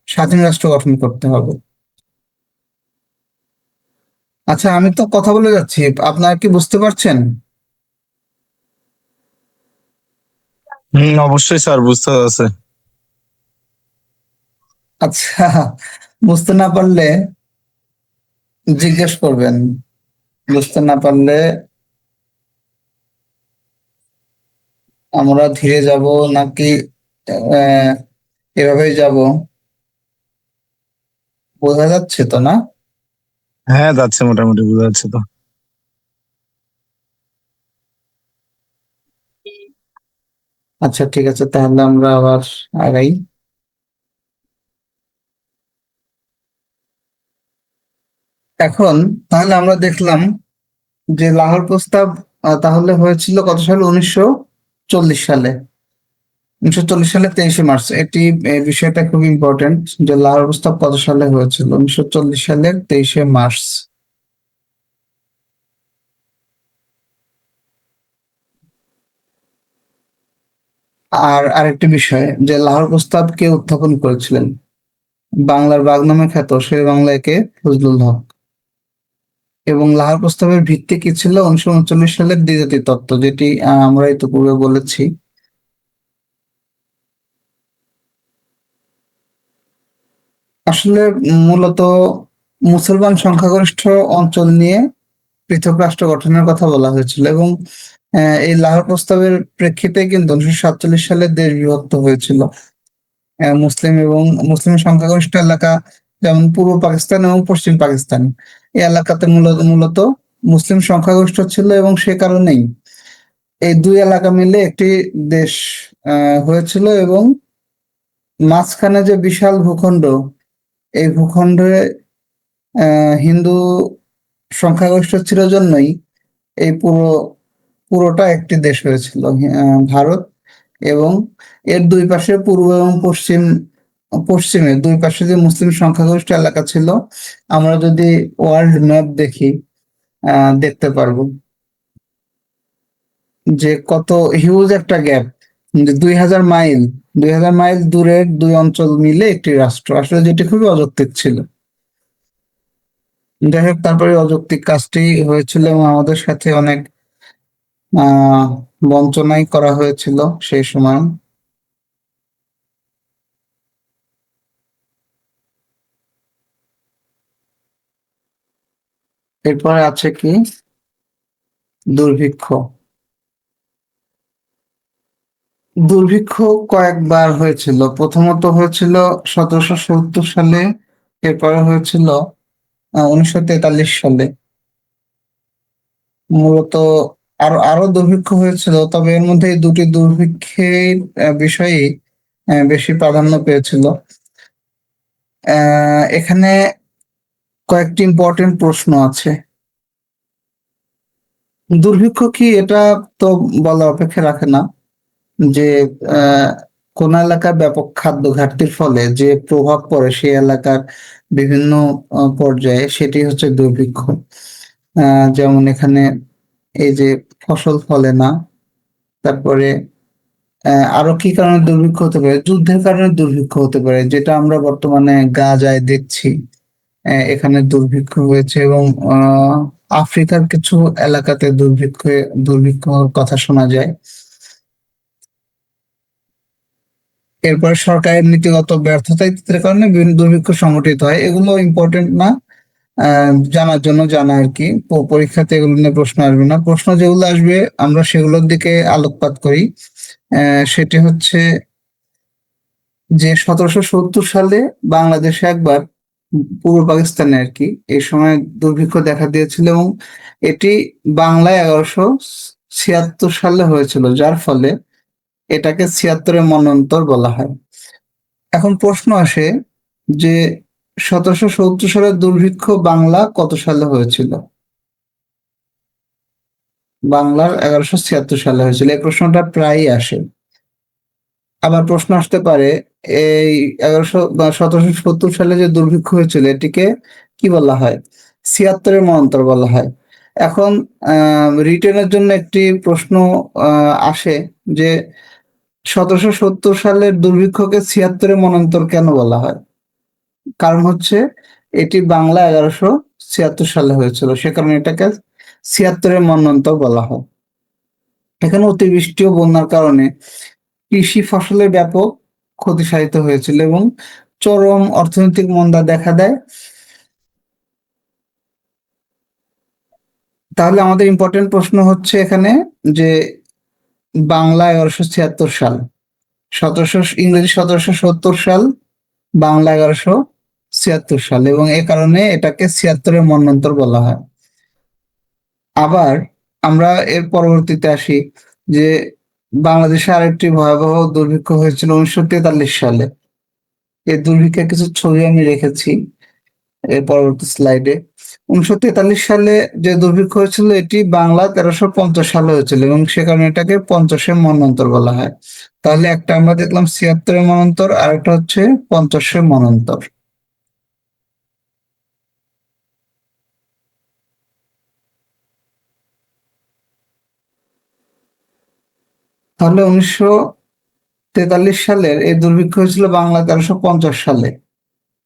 স্বাধীন রাষ্ট্র গঠন করতে হবে। আচ্ছা, আমি তো কথা বলে যাচ্ছি, আপনারা কি বুঝতে পারছেন? অবশ্যই স্যার, বুঝতে পারছে। আচ্ছা, বুঝতে না পারলে জিজ্ঞেস করবেন, বুঝতে না পারলে আমরা ধীরে যাব নাকি আহ এভাবেই যাব, বোঝা যাচ্ছে তো না? হ্যাঁ, যাচ্ছে, মোটামুটি বোঝা যাচ্ছে তো। আচ্ছা ঠিক আছে, তাহলে আমরা আবার আগাই। এখন তাহলে আমরা দেখলাম যে লাহোর প্রস্তাব তাহলে হয়েছিল কত সালে? 1940 সালে। 1940 সালের 23শে মার্চ। এটি বিষয়টা খুব ইম্পর্টেন্ট যে লাহোর প্রস্তাব কত সালে হয়েছিল? 1940 সালের 23শে মার্চ। আর আরেকটি বিষয় যে লাহোর প্রস্তাব কে উত্থাপন করেছিলেন? বাংলার বাঘ নামে খ্যাত শেরে বাংলা একে ফজলুল হক। এবং লাহোর প্রস্তাবের ভিত্তি কি ছিল? 1939 সালের দ্বিজাতি তত্ত্ব, যেটি আমরা ইতিপূর্বে বলেছি। আসলে মূলত মুসলমান সংখ্যাগরিষ্ঠ অঞ্চল নিয়ে পৃথক রাষ্ট্র গঠনের কথা বলা হয়েছিল, এবং এই লাহোর প্রস্তাবের প্রেক্ষিতে কিন্তু 1947 সালে দেশ বিভক্ত হয়েছিল। মুসলিম এবং মুসলিম সংখ্যাগরিষ্ঠ এলাকা, যেমন পূর্ব পাকিস্তান এবং পশ্চিম পাকিস্তান, এই এলাকাতে মূলত মূলত মুসলিম সংখ্যাগরিষ্ঠ ছিল, এবং সে কারণেই এই দুই এলাকা মিলে একটি দেশ হয়েছিল। এবং মাঝখানে যে বিশাল ভূখণ্ড, এই ভূখণ্ডে হিন্দু সংখ্যাগরিষ্ঠ ছিল জন্যই এই পুরোটা একটি দেশ হয়েছিল, ভারত। এবং এর দুই পাশে পূর্ব এবং পশ্চিম পশ্চিমে দুই পাশে যে মুসলিম সংখ্যাগরিষ্ঠ এলাকা ছিল, আমরা যদি ওয়ার্ল্ড ম্যাপ দেখি দেখতে পারবো যে কত হিউজ একটা গ্যাপ, 2000 মাইল, 2000 মাইল দূরের দুই অঞ্চল মিলে একটি রাষ্ট্র, আসলে যেটি খুবই অযৌক্তিক ছিল। যাই হোক, তারপরে অযৌক্তিক কাজটি হয়েছিল এবং আমাদের সাথে অনেক আহ বঞ্চনাই করা হয়েছিল সেই সময়। এরপরে আছে কি দুর্ভিক্ষ। দুর্ভিক্ষ কয়েকবার হয়েছিল। প্রথমত হয়েছিল 1770 সালে, এরপরে হয়েছিল 1943 সালে। মূলত আরো আরো দুর্ভিক্ষ হয়েছিল, তবে এর মধ্যে এই দুটি দুর্ভিক্ষের বিষয়ই বেশি প্রাধান্য পেয়েছিল। এখানে কয়েকটি ইম্পর্টেন্ট প্রশ্ন আছে। দুর্ভিক্ষ কি, এটা তো বলার অপেক্ষা রাখে না যে আহ, কোন এলাকার ব্যাপক খাদ্য ঘাটতির ফলে যে প্রভাব পড়ে সেই এলাকার বিভিন্ন পর্যায়ে, সেটি হচ্ছে দুর্ভিক্ষ। যেমন এখানে এই যে ফসল ফলে না, তারপরে আরো কি কারণে দুর্ভিক্ষ হতে পারে, যুদ্ধের কারণে দুর্ভিক্ষ হতে পারে, যেটা আমরা বর্তমানে গাজায় দেখছি। এখানে দুর্ভিক্ষ হয়েছে এবং আফ্রিকার কিছু এলাকাতে দুর্ভিক্ষর কথা শোনা যায়। এরপর সরকারের নীতিগত ব্যর্থতা ইত্যাদির কারণে বিভিন্ন দুর্ভিক্ষ সংঘটিত হয়। এগুলো ইম্পর্টেন্ট না, জানার জন্য জানা আর কি। পরীক্ষাতে এগুলো নিয়ে প্রশ্ন আসবে না। প্রশ্ন যেগুলো আসবে আমরা সেগুলোর দিকে আলোকপাত করি। সেটি হচ্ছে যে 1770 সালে বাংলাদেশে একবার, পূর্ব পাকিস্তানে আর কি, এই সময় দুর্ভিক্ষ দেখা দিয়েছিল এবং এটি বাংলায় 1176 সালে হয়েছিল, যার ফলে এটাকে 76-এর মন্বন্তর বলা হয়। এখন প্রশ্ন আসে যে 1770 সালের দুর্ভিক্ষ বাংলা কত সালে হয়েছিল? বাংলার 1176 সালে হয়েছিল, এই প্রশ্নটা প্রায়ই আসে। আবার প্রশ্ন আসতে পারে এই 1770 সালে যে দুর্ভিক্ষ হয়েছিল এটিকে কি বলা হয়? 76-এর মন্বন্তর বলা হয়। এখন রিটেনের জন্য একটি প্রশ্ন আসে যে 1770 সালের দুর্ভিক্ষকে 76-এর মন্বন্তর কেন বলা হয়? কারণ হচ্ছে এটি বাংলা 1176 সালে হয়েছিল, সে কারণে এটাকে 76-এর মন্বন্তর বলা হয়। এখানে অতিবৃষ্টি ও বন্যার কারণে কৃষি ফসলের ব্যাপক ক্ষতি সাধিত হয়েছিল এবং চরম অর্থনৈতিক মন্দা দেখা দেয়। তাহলে আমাদের ইম্পর্টেন্ট প্রশ্ন হচ্ছে এখানে যে বাংলা 1176 সাল, ইংরেজি 1770 সাল, বাংলা 1176 সাল, এবং এ কারণে এটাকে 76-এর মন্বন্তর বলা হয়। আবার আমরা এর পরবর্তীতে আসি যে বাংলাদেশে আরেকটি ভয়াবহ দুর্ভিক্ষ হয়েছিল 1943 সালে। এই দুর্ভিক্ষের কিছু ছবি আমি রেখেছি এর পরবর্তী স্লাইডে। 1943 সালে যে দুর্ভিক্ষ হয়েছিল এটি বাংলা 1350 সালে হয়েছিল এবং সে কারণে এটাকে 50-এর মন্বন্তর বলা হয়। তাহলে একটা আমরা দেখলাম 76-এর মন্বন্তর, আর একটা হচ্ছে 50-এর মন্বন্তর। তাহলে 1943 সালের এই দুর্ভিক্ষ হয়েছিল বাংলা 1350 সালে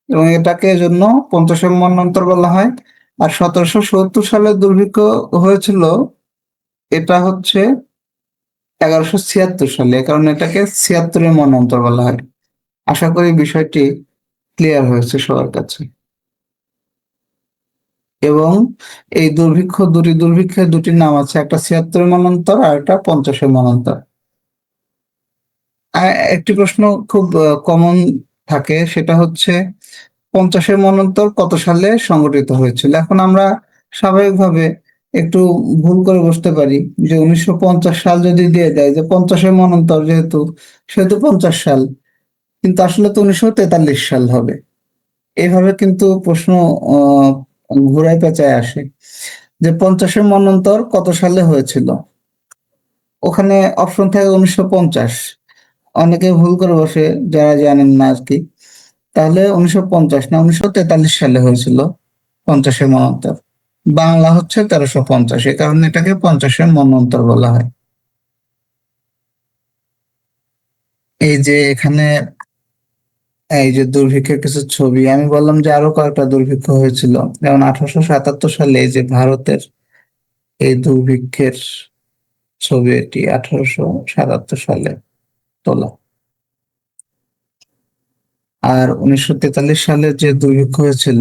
এবং এটাকে এজন্য 50-এর মন্বন্তর বলা হয়। আর 1770 সালের দুর্ভিক্ষ হয়েছিল, এটা হচ্ছে 1176 সালে, কারণ এটাকে 76-এর মন্বন্তর বলা হয়। আশা করি বিষয়টি ক্লিয়ার হয়েছে সবার কাছে। এবং এই দুর্ভিক্ষের দুটি নাম আছে, একটা 76-এর মন্বন্তর আর একটা 50-এর মন্বন্তর। একটি প্রশ্ন খুব কমন থাকে, সেটা হচ্ছে 50-এর মন্বন্তর কত সালে সংগঠিত হয়েছিল? এখন আমরা স্বাভাবিকভাবে একটু ভুল করে বসতে পারি যে 1950 সাল যদি দিয়ে দেয় যে 50-এর মন্বন্তর যেহেতু, সেহেতু 50 সাল, কিন্তু আসলে তো 1943 সাল হবে। এইভাবে কিন্তু প্রশ্ন আহ ঘুরায় পেঁচায় আসে যে 50-এর মন্বন্তর কত সালে হয়েছিল। ওখানে অপশন থাকে 1950। অনেকে ভুল করে বসে যারা জানেন না আর কি। তাহলে 1950 না 1943 সালে হয়েছিল 50-এর মন্বন্তর। বাংলা হচ্ছে 1350, এই কারণে এটাকে 50-এর মন্বন্তর বলা হয়। এই যে এখানে এই যে দুর্ভিক্ষের কিছু ছবি আমি বললাম যে আরো কয়েকটা দুর্ভিক্ষ হয়েছিল, যেমন 1877 সালে এই যে ভারতের এই দুর্ভিক্ষের ছবি, এটি 1877 সালে তোলা। আর 1943 সালে যে দুর্ভিক্ষ হয়েছিল,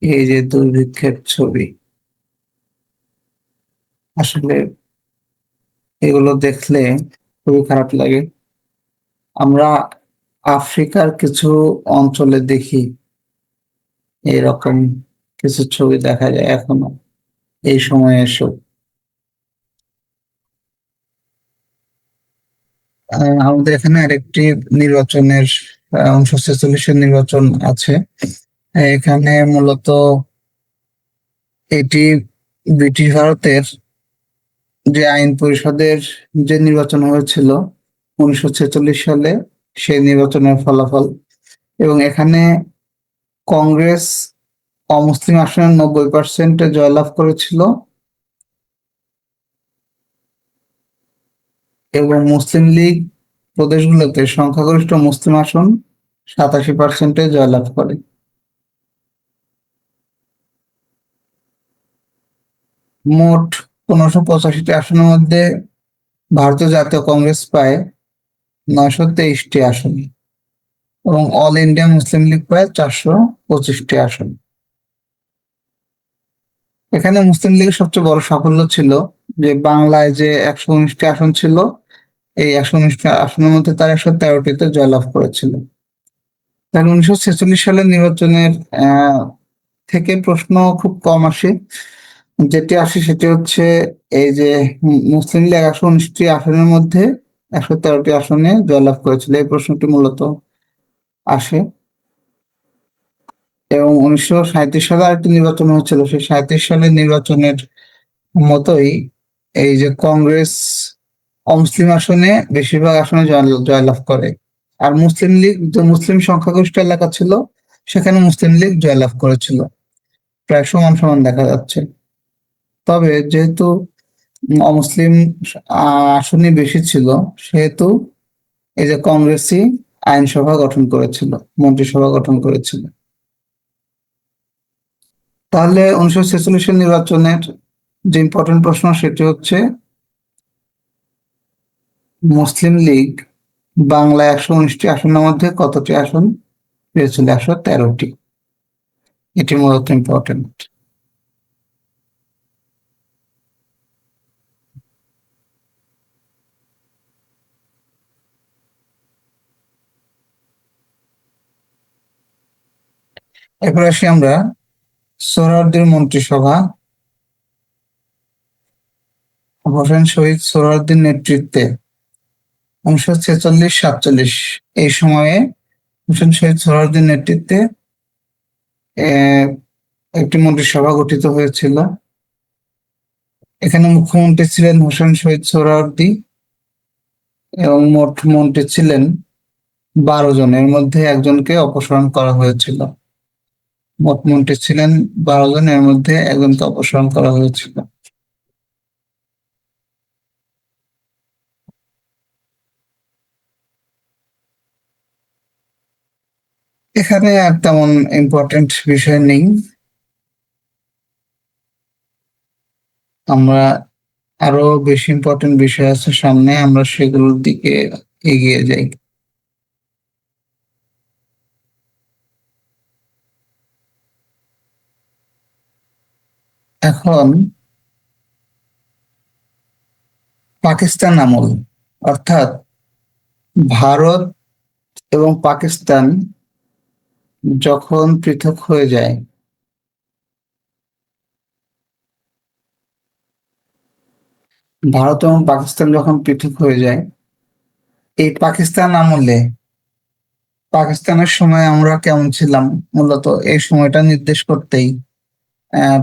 এই যে দুর্ভিক্ষের ছবি, আসলে এগুলো দেখলে খুবই খারাপ লাগে। আমরা আফ্রিকার কিছু অঞ্চলে দেখি এরকম কিছু ছবি দেখা যায় এখনো এই সময়ে এসে। আমাদের এখানে আরেকটি নির্বাচনের 1946-এর নির্বাচন আছে। এখানে মূলত এটি ব্রিটিশ ভারতের যে আইন পরিষদের যে নির্বাচন হয়েছিল 1946 সালে, সেই নির্বাচনের ফলাফল। এবং এখানে কংগ্রেস অমুসলিম আসনে 90% জয়লাভ করেছিল এবং মুসলিম লীগ প্রদেশগুলোতে সংখ্যাগরিষ্ঠ মুসলিম আসন 87% জয়লাভ করে। মোট 1585টি আসনের মধ্যে ভারতীয় জাতীয় কংগ্রেস পায় 923টি আসন এবং অল ইন্ডিয়া মুসলিম লীগ পায় 425টি আসন। এখানে মুসলিম লীগের সবচেয়ে বড় সাফল্য ছিল যে বাংলায় যে 119টি আসন ছিল, এই 119টি আসনের মধ্যে তারা 113টিতে জয়লাভ করেছিল। তাহলে 1946 সালের নির্বাচনের থেকে প্রশ্ন খুব কম আসে। যেটি আসে সেটি হচ্ছে এই যে মুসলিম লীগ 119টি আসনের মধ্যে 113টি আসনে জয়লাভ করেছিল, এই প্রশ্নটি মূলত আসে। এবং 1937 সালে আরেকটি নির্বাচন হয়েছিল, সেই 37 সালের নির্বাচনের মতোই এই যে কংগ্রেস অমুসলিম আসনে বেশিরভাগ আসনে জয়লাভ করে। আর মুসলিম লীগ যে মুসলিম সংখ্যাগরিষ্ঠ এলাকা ছিল সেখানে মুসলিম লীগ জয়লাভ করেছিল, প্রায় সমান সমান দেখা যাচ্ছে। তবে যেহেতু অমুসলিম আসনই বেশি ছিল, সেহেতু এই যে কংগ্রেসই আইনসভা গঠন করেছিল, মন্ত্রিসভা গঠন করেছিল। তাহলে 1946 নির্বাচনের যে ইম্পর্টেন্ট প্রশ্ন সেটি হচ্ছে মুসলিম লীগ বাংলায় 119টি আসনের মধ্যে কতটি আসন পেয়েছিল? 113টি। এটি মূলত ইম্পর্টেন্ট। এরপর আসি আমরা সোহরাওয়ার্দীর মন্ত্রিসভা। হোসেন শহীদ সোহরাওয়ার্দীর নেতৃত্বে 1946-47 এই সময়ে হোসেন শহীদ সোহরাওয়ার্দীর নেতৃত্বে একটি মন্ত্রিসভা গঠিত হয়েছিল। এখানে মুখ্যমন্ত্রী ছিলেন হোসেন শহীদ সোহরাওয়ার্দী এবং মোট মন্ত্রী ছিলেন 12 জন, এর মধ্যে একজনকে অপসারণ করা হয়েছিল। মোট মন্ত্রী ছিলেন 12 জন, এর মধ্যে একজনকে অপসারণ করা হয়েছিল। এখানে আর তেমন ইম্পর্টেন্ট বিষয় নেই, আমরা আরো বেশি ইম্পর্টেন্ট বিষয় আছে সামনে, আমরা সেগুলোর দিকে এগিয়ে যাই। এখন পাকিস্তান আমল, অর্থাৎ ভারত এবং পাকিস্তান যখন পৃথক হয়ে যায়, ভারত এবং পাকিস্তান যখন পৃথক হয়ে যায়, এই পাকিস্তান আমলে পাকিস্তানের সময় আমরা কেমন ছিলাম মূলত এই সময়টা নির্দেশ করতেই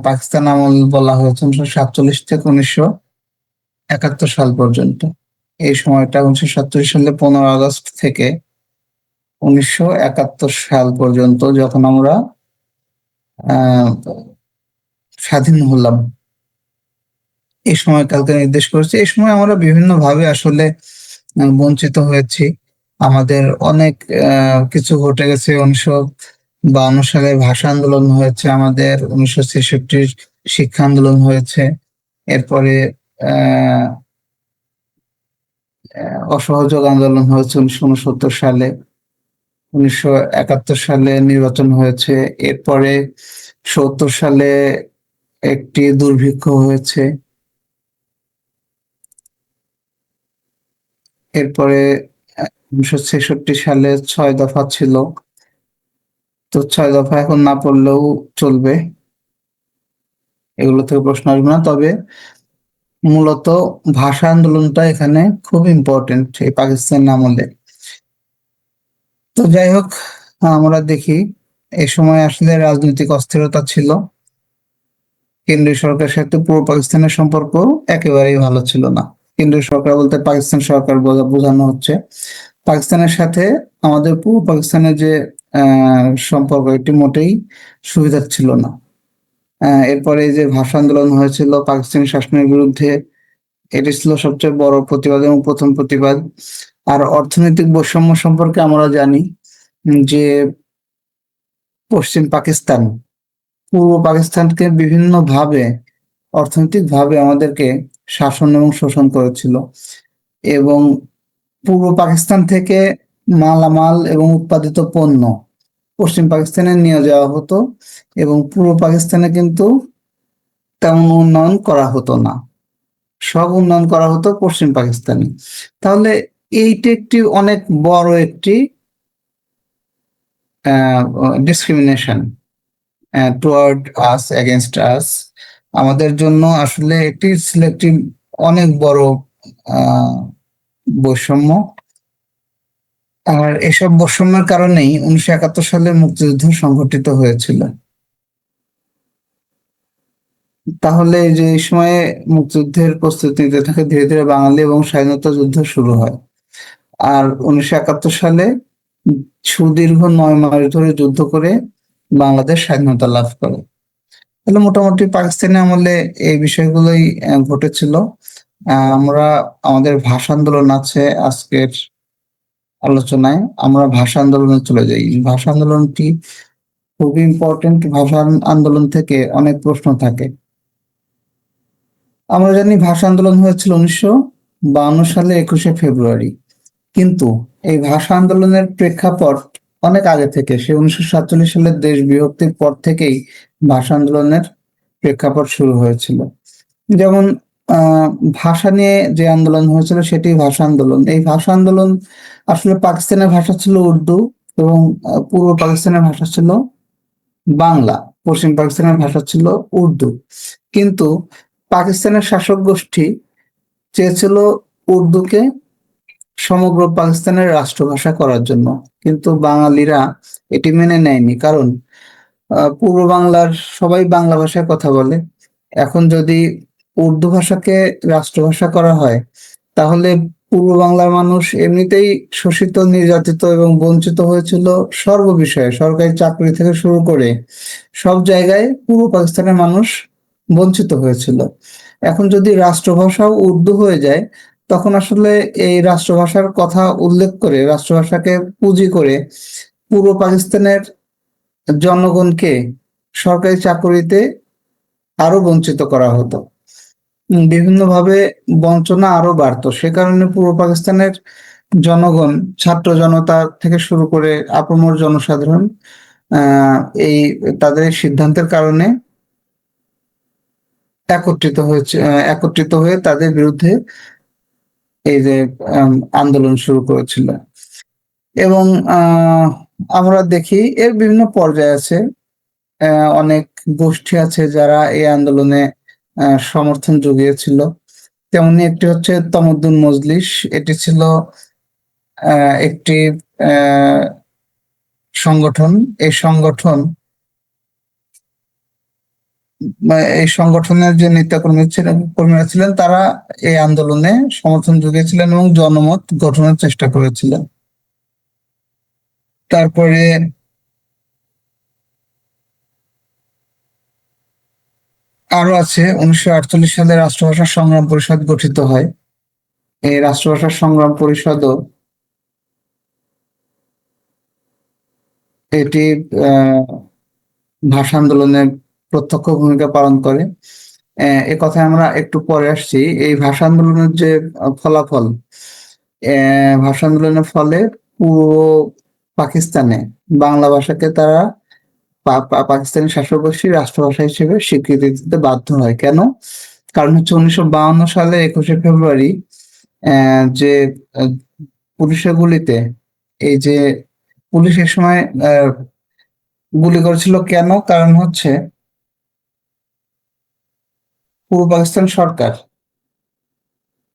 পাকিস্তান আমল বলা হয়েছে 1947 থেকে 1971 সাল পর্যন্ত। এই সময়টা 1947 সালে 15 আগস্ট থেকে 1971 সাল পর্যন্ত, যখন আমরা আহ স্বাধীন হলাম, এই সময়কালকে নির্দেশ করেছে। এই সময় আমরা বিভিন্ন ভাবে আসলে বঞ্চিত হয়েছি। আমাদের অনেক কিছু ঘটে গেছে। 1952 সালে ভাষা আন্দোলন হয়েছে, আমাদের 1966 শিক্ষা আন্দোলন হয়েছে। এরপরে আহ অসহযোগ আন্দোলন হয়েছে 1969 সালে। 1971 সালে নির্বাচন হয়েছে। এরপরে 70 সালে একটি দুর্ভিক্ষ হয়েছে। এরপরে 1966 সালে 6 দফা ছিল। তো 6 দফা এখন না পড়লেও চলবে, এগুলো থেকে প্রশ্ন আসবে না। তবে মূলত ভাষা আন্দোলনটা এখানে খুব ইম্পর্টেন্ট এই পাকিস্তান আমলে। তো যাই হোক, আমরা দেখি এই সময় আসলে রাজনৈতিক অস্থিরতা ছিল। কেন্দ্রীয় সরকারের সাথে পূর্ব পাকিস্তানের সম্পর্ক একেবারেই ভালো ছিল না। কেন্দ্রীয় সরকার বলতে পাকিস্তান সরকার বোঝানো হচ্ছে। পাকিস্তানের সাথে আমাদের পূর্ব পাকিস্তানের যে সম্পর্ক, এটি মোটেই সুবিধার ছিল না। এরপরে এই যে ভাষা আন্দোলন হয়েছিল পাকিস্তানি শাসনের বিরুদ্ধে, এটি ছিল সবচেয়ে বড় প্রতিবাদ এবং প্রথম প্রতিবাদ। আর অর্থনৈতিক বৈষম্য সম্পর্কে আমরা জানি যে পশ্চিম পাকিস্তান পূর্ব পাকিস্তানকে বিভিন্ন ভাবে অর্থনৈতিক ভাবে আমাদেরকে শাসন এবং শোষণ করেছিল, এবং পূর্ব পাকিস্তান থেকে মালামাল এবং উৎপাদিত পণ্য পশ্চিম পাকিস্তানে নিয়ে যাওয়া হতো, এবং পূর্ব পাকিস্তানে কিন্তু তেমন উন্নয়ন করা হতো না। সব উন্নয়ন করা হতো পশ্চিম পাকিস্তানে। তাহলে এইটা একটি অনেক বড় একটি ডিসক্রিমিনেশন টুয়ার্ড আস, এগেনস্ট আস। আমাদের জন্য আসলে একটি সিলেক্টিভ অনেক বড় বৈষম্য। আর এসব বৈষম্যের কারণেই 1971 সালে মুক্তিযুদ্ধ সংঘটিত হয়েছিল। তাহলে এই যে এই সময়ে মুক্তিযুদ্ধের প্রস্তুতি নিতে থাকে ধীরে ধীরে বাঙালি এবং স্বাধীনতা যুদ্ধ শুরু হয়। আর 1971 সালে সুদীর্ঘ 9 মাস ধরে যুদ্ধ করে বাংলাদেশ স্বাধীনতা লাভ করে। তাহলে মোটামুটি পাকিস্তানি আমলে এই বিষয়গুলোই ঘটেছিল। আমরা আমাদের ভাষা আন্দোলন আছে আজকের আলোচনায়, আমরা ভাষা আন্দোলনে চলে যাই। ভাষা আন্দোলনটি খুবই ইম্পর্টেন্ট। ভাষা আন্দোলন থেকে অনেক প্রশ্ন থাকে। আমরা জানি ভাষা আন্দোলন হয়েছিল 1952 সালে 21শে ফেব্রুয়ারি, কিন্তু এই ভাষা আন্দোলনের প্রেক্ষাপট অনেক আগে থেকে, সে 1947 সালের দেশ বিভক্তির পর থেকেই ভাষা আন্দোলনের প্রেক্ষাপট শুরু হয়েছিল। যেমন আহ ভাষা নিয়ে যে আন্দোলন হয়েছিল সেটি ভাষা আন্দোলন। এই ভাষা আন্দোলন আসলে পাকিস্তানের ভাষা ছিল উর্দু, এবং পূর্ব পাকিস্তানের ভাষা ছিল বাংলা, পশ্চিম পাকিস্তানের ভাষা ছিল উর্দু। কিন্তু পাকিস্তানের শাসক গোষ্ঠী চেয়েছিল উর্দুকে সমগ্র পাকিস্তানের রাষ্ট্রভাষা করার জন্য, কিন্তু বাঙালিরা এটি মেনে নেয়নি। কারণ পূর্ব বাংলার সবাই বাংলা ভাষায় কথা বলে। এখন যদি উর্দু ভাষাকে রাষ্ট্রভাষা করা হয়, তাহলে পূর্ব বাংলার মানুষ এমনিতেই শোষিত, নির্যাতিত এবং বঞ্চিত হয়েছিল সর্ব বিষয়ে, সরকারি চাকরি থেকে শুরু করে সব জায়গায় পূর্ব পাকিস্তানের মানুষ বঞ্চিত হয়েছিল। এখন যদি রাষ্ট্রভাষাও উর্দু হয়ে যায়, তখন আসলে এই রাষ্ট্রভাষার কথা উল্লেখ করে, রাষ্ট্রভাষাকে পুঁজি করে পূর্ব পাকিস্তানের জনগণকে সরকারি চাকরিতে আরো বঞ্চিত করা হতো। বিভিন্নভাবে বঞ্চনা আরো বাড়তো। সে কারণে পূর্ব পাকিস্তানের জনগণ, ছাত্র জনতা থেকে শুরু করে আপামর জনসাধারণ আহ এই তাদের সিদ্ধান্তের কারণে একত্রিত হয়ে তাদের বিরুদ্ধে এই যে আন্দোলন শুরু করেছিল। এবং আমরা দেখি এর বিভিন্ন পর্যায় আছে। অনেক গোষ্ঠী আছে যারা এই আন্দোলনে সমর্থন জুগিয়েছিল। তেমনি একটি হচ্ছে তমদ্দুন মজলিস। এটি ছিল একটি সংগঠন। এই সংগঠন এই সংগঠনের যে কর্মীরা ছিলেন, তারা এই আন্দোলনে সমর্থন জুগিয়েছিলেন এবং জনমত গঠনের চেষ্টা করেছিলেন। তারপরে আরো আছে, 1948 সালে রাষ্ট্রভাষা সংগ্রাম পরিষদ গঠিত হয়। এই রাষ্ট্রভাষা সংগ্রাম পরিষদও এটি আহ ভাষা আন্দোলনের প্রত্যক্ষ ভূমিকা পালন করে। এ কথায় আমরা একটু পরে আসছি। এই ভাষা আন্দোলনের যে ফলাফল, ভাষা আন্দোলনের ফলে পুরো পাকিস্তানে বাংলা ভাষাকে তারা পাকিস্তানি শাসকগোষ্ঠী রাষ্ট্রভাষা হিসেবে স্বীকৃতি দিতে বাধ্য হয়। কেন? কারণ হচ্ছে 1952 সালে 21শে ফেব্রুয়ারি যে আহ, পুলিশের গুলিতে, এই যে পুলিশ এ সময় গুলি করেছিল কেন? কারণ হচ্ছে পূর্ব পাকিস্তান সরকার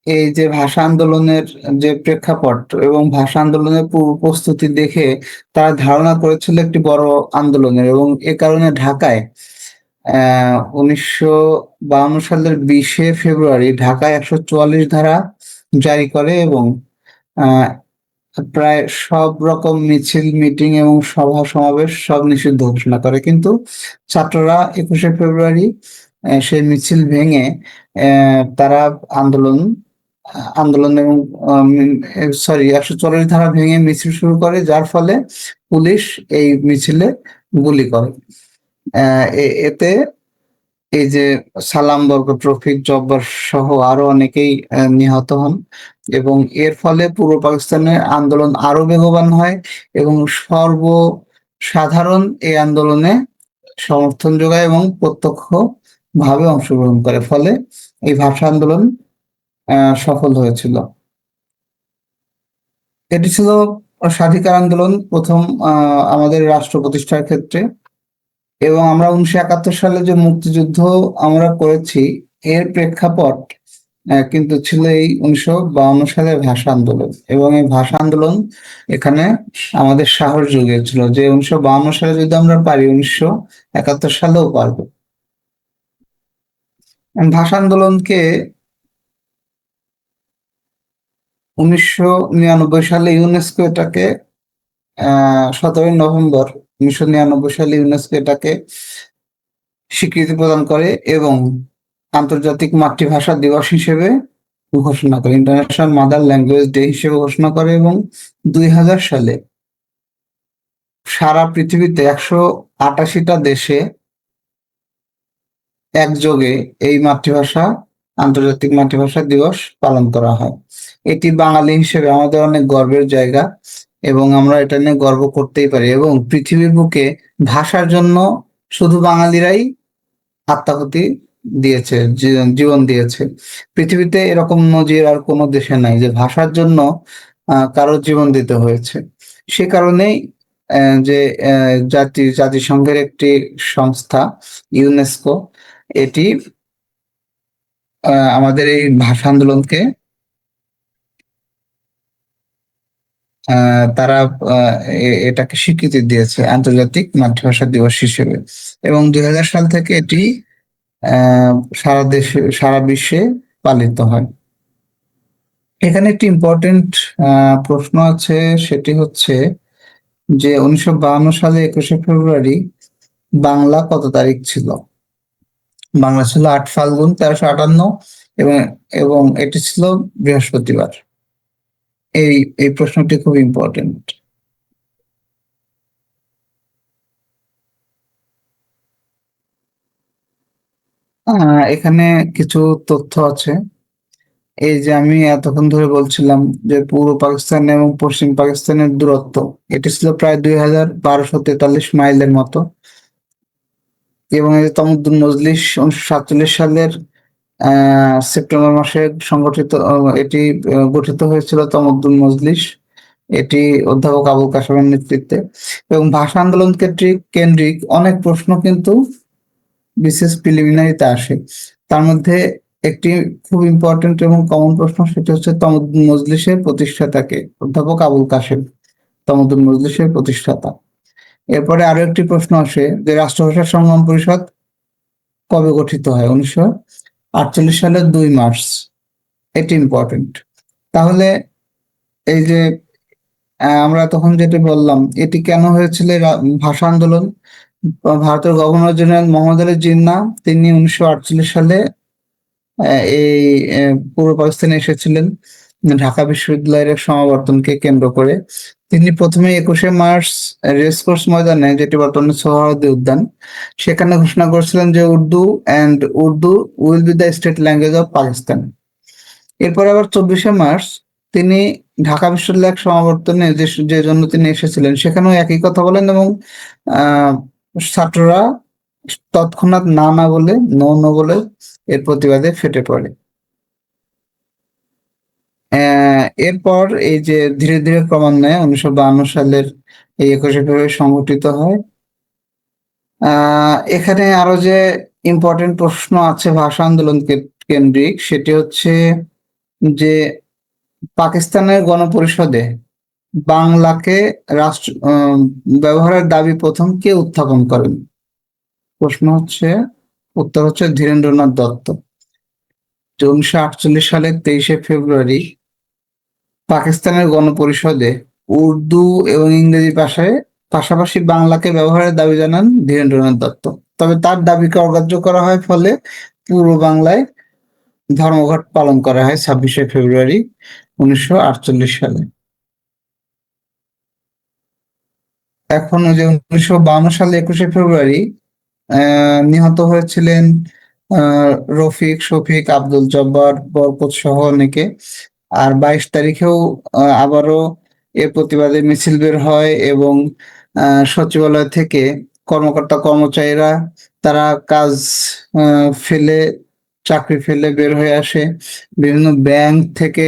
এই যে ভাষা আন্দোলনের যে প্রেক্ষাপট এবং ভাষা আন্দোলনের পূর্ব প্রস্তুতি দেখে তারা ধারণা করেছিল একটি বড় আন্দোলনের, এবং এ কারণে ঢাকায় 1952 সালের 20শে ফেব্রুয়ারি ঢাকায় 144 ধারা জারি করে এবং আহ, প্রায় সব রকম মিছিল, মিটিং এবং সভা সমাবেশ সব নিষিদ্ধ ঘোষণা করে। কিন্তু ছাত্ররা 21শে ফেব্রুয়ারি সেই মিছিল ভেঙে তারা আন্দোলন আন্দোলন এবং সরি 144 ধারা ভেঙে মিছিল শুরু করে, যার ফলে পুলিশ এই মিছিলে গুলি করে। এতে এই যে সালাম, বরকত, রফিক, জব্বার সহ আরো অনেকেই নিহত হন, এবং এর ফলে পূর্ব পাকিস্তানের আন্দোলন আরো বেগবান হয় এবং সর্বসাধারণ এই আন্দোলনে সমর্থন যোগায় এবং প্রত্যক্ষ ভাবে অংশগ্রহণ করে। ফলে এই ভাষা আন্দোলন সফল হয়েছিল। এটি ছিল স্বাধিকার আন্দোলন প্রথম আমাদের রাষ্ট্র প্রতিষ্ঠার ক্ষেত্রে। এবং আমরা 1971 সালে যে মুক্তিযুদ্ধ আমরা করেছি, এর প্রেক্ষাপট কিন্তু ছিল এই 1952 সালের ভাষা আন্দোলন। এবং এই ভাষা আন্দোলন এখানে আমাদের সাহস জুগিয়েছিল যে 1952 সালে যদি আমরা পারি, 1971 সালেও পারবো। ভাষা আন্দোলনকে 1999 সালে ইউনেস্কো এটাকে 17 নভেম্বর 1999 সালে ইউনেস্কো এটাকে স্বীকৃতি প্রদান করে এবং আন্তর্জাতিক মাতৃভাষা দিবস হিসেবে ঘোষণা করে, ইন্টারন্যাশনাল মাদার ল্যাঙ্গুয়েজ ডে হিসেবে ঘোষণা করে। এবং 2000 সালে সারা পৃথিবীতে 188টা দেশে একযোগে এই মাতৃভাষা, আন্তর্জাতিক মাতৃভাষা দিবস পালন করা হয়। এটি বাঙালি হিসেবে আমাদের অনেক গর্বের জায়গা এবং আমরা এটা নিয়ে গর্ব করতেই পারি। এবং পৃথিবীর বুকে ভাষার জন্য শুধু বাঙালিরাই আত্মাহুতি দিয়েছে, জীবন দিয়েছে। পৃথিবীতে এরকম নজির আর কোনো দেশে নাই যে ভাষার জন্য কারো জীবন দিতে হয়েছে। সে কারণেই যে জাতিসংঘের একটি সংস্থা ইউনেস্কো, এটি আমাদের এই ভাষা আন্দোলনকে তারা এটাকে স্বীকৃতি দিয়েছে আন্তর্জাতিক মাতৃভাষা দিবস হিসেবে। এবং 2000 সাল থেকে এটি আহ সারা দেশে, সারা বিশ্বে পালিত হয়। এখানে একটি ইম্পর্টেন্ট প্রশ্ন আছে, সেটি হচ্ছে যে 1952 সালে 21শে ফেব্রুয়ারি বাংলা কত তারিখ ছিল? বাংলা ছিল 8 ফাল্গুন 1358, এবং এবং এটি ছিল বৃহস্পতিবার। এই এই প্রশ্নটি খুব ইম্পর্টেন্ট। এখানে কিছু তথ্য আছে। এই যে আমি এতক্ষণ ধরে বলছিলাম যে পূর্ব পাকিস্তান এবং পশ্চিম পাকিস্তানের দূরত্ব, এটি ছিল প্রায় 2243 মাইলের মতো। এবং এই যে তমদ্দুন মজলিস 1947 সালের সেপ্টেম্বর মাসে সংগঠিত, এটি গঠিত হয়েছিল তমদ্দুন মজলিস। এটি অধ্যাপক আবুল কাসেমের নেতৃত্বে। এবং ভাষা আন্দোলন কেন্দ্রিক কেন্দ্রিক অনেক প্রশ্ন কিন্তু বিশেষ প্রিলিমিনারিতে আসে। তার মধ্যে একটি খুব ইম্পর্টেন্ট এবং কমন প্রশ্ন, সেটা হচ্ছে তমদ্দুন মজলিসের প্রতিষ্ঠাতাকে, অধ্যাপক আবুল কাসেম তমদ্দুন মজলিসের প্রতিষ্ঠাতা। এরপরে আরো একটি প্রশ্ন আসে যে রাষ্ট্রভাষা সংগ্রাম পরিষদ কবে গঠিত হয়? 1948 সালের 2 মার্চ। এটি ইম্পর্টেন্ট। তাহলে এই যে আমরা তখন যেটা বললাম, এটি কেন হয়েছিল এই ভাষা আন্দোলন? ভারতের গভর্নর জেনারেল মোহাম্মদ আলী জিন্নাহ তিনি 1948 সালে এই পূর্ব পাকিস্তানে এসেছিলেন ঢাকা বিশ্ববিদ্যালয়ের এক সমাবর্তনকে কেন্দ্র করে। তিনি প্রথমে 21শে মার্চ রেসকোর্স ময়দানে, যেটি বর্তমানে সোহরাওয়ার্দী উদ্যান, সেখানে ঘোষণা করেছিলেন যে Urdu will be the state language of Pakistan. এরপর আবার 24শে মার্চ তিনি ঢাকা বিশ্ববিদ্যালয় এক সমাবর্তনে যে জন্য তিনি এসেছিলেন সেখানেও একই কথা বলেন, এবং আহ ছাত্ররা তৎক্ষণাৎ না না বলে, নো নো বলে এর প্রতিবাদে ফেটে পড়ে। এরপর এই যে ধীরে ধীরে ক্রমান্বয়ে 1952 সালের এই 21শে ফেব্রুয়ারি সংগঠিত হয়। এখানে আরো যে ইম্পর্টেন্ট প্রশ্ন আছে ভাষা আন্দোলন কেন্দ্রিক, সেটি হচ্ছে যে পাকিস্তানের গণপরিষদে বাংলাকে রাষ্ট্র ব্যবহারের দাবি প্রথম কে উত্থাপন করেন? উত্তর হচ্ছে ধীরেন্দ্রনাথ দত্ত। 1948 সালের 23শে ফেব্রুয়ারি পাকিস্তানের গণপরিষদে উর্দু এবং ইংরেজি ভাষায় পাশাপাশি বাংলাকে ব্যবহারের দাবি জানান ধীরেন্দ্রনাথ দত্ত। তবে তার দাবিকে অগ্রাহ্য করা হয়, ফলে পূর্ব বাংলায় ধর্মঘট পালন করা হয় 26শে ফেব্রুয়ারি 1948 সালে। এখন ওই যে 1952 সালে 21শে ফেব্রুয়ারি নিহত হয়েছিলেন রফিক, শফিক, আব্দুল জব্বার, বরকত সহ অনেকে। আর 22 তারিখেও আবারও এর প্রতিবাদে মিছিল বের হয়, এবং সচিবালয় থেকে কর্মকর্তা কর্মচারীরা তারা কাজ ফেলে, চাকরি ফেলে বের হয়ে আসে। বিভিন্ন ব্যাংক থেকে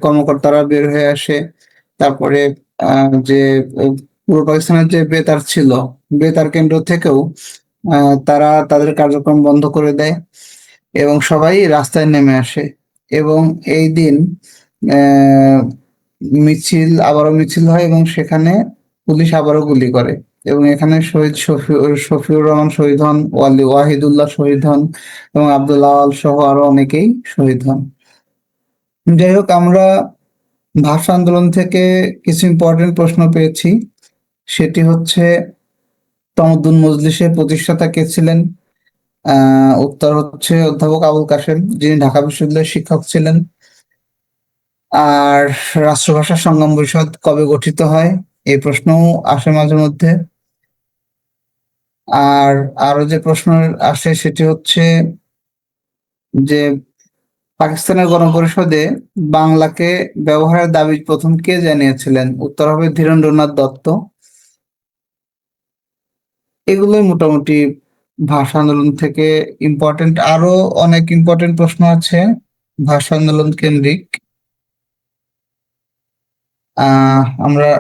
কর্মকর্তারা বের হয়ে আসে। তারপরে যে পূর্ব পাকিস্তানের যে বেতার ছিল, বেতার কেন্দ্র থেকেও তারা তাদের কার্যক্রম বন্ধ করে দেয় এবং সবাই রাস্তায় নেমে আসে। এবং এই দিন আবারও মিছিল হয়, এবং সেখানে পুলিশ আবারও গুলি করে, এবং এখানে শহীদ শফিউর রহমান শহীদ হন, ওয়াহিদুল্লাহ শহীদ হন, এবং আব্দুল আওয়াল সহ আরো অনেকেই শহীদ হন। যাই হোক, আমরা ভাষা আন্দোলন থেকে কিছু ইম্পর্টেন্ট প্রশ্ন পেয়েছি। সেটি হচ্ছে তমদ্দুন মজলিসের প্রতিষ্ঠাতা কে ছিলেন? উত্তর হচ্ছে অধ্যাপক আবুল কাশেম, যিনি ঢাকা বিশ্ববিদ্যালয়ের শিক্ষক ছিলেন। আর রাষ্ট্রভাষা সংগ্রাম পরিষদ কবে গঠিত হয়? এই প্রশ্নও আসে মাঝে মধ্যে। আর আরো যে প্রশ্ন আসে সেটি হচ্ছে যে পাকিস্তানের গণপরিষদে বাংলাকে ব্যবহারের দাবি প্রথম কে জানিয়েছিলেন? উত্তর হবে ধীরেন্দ্রনাথ দত্ত। এগুলোই মোটামুটি ভাষা আন্দোলন থেকে ইম্পর্টেন্ট। আরো অনেক ইম্পর্টেন্ট প্রশ্ন আছে ভাষা আন্দোলন কেন্দ্রিক। আমরা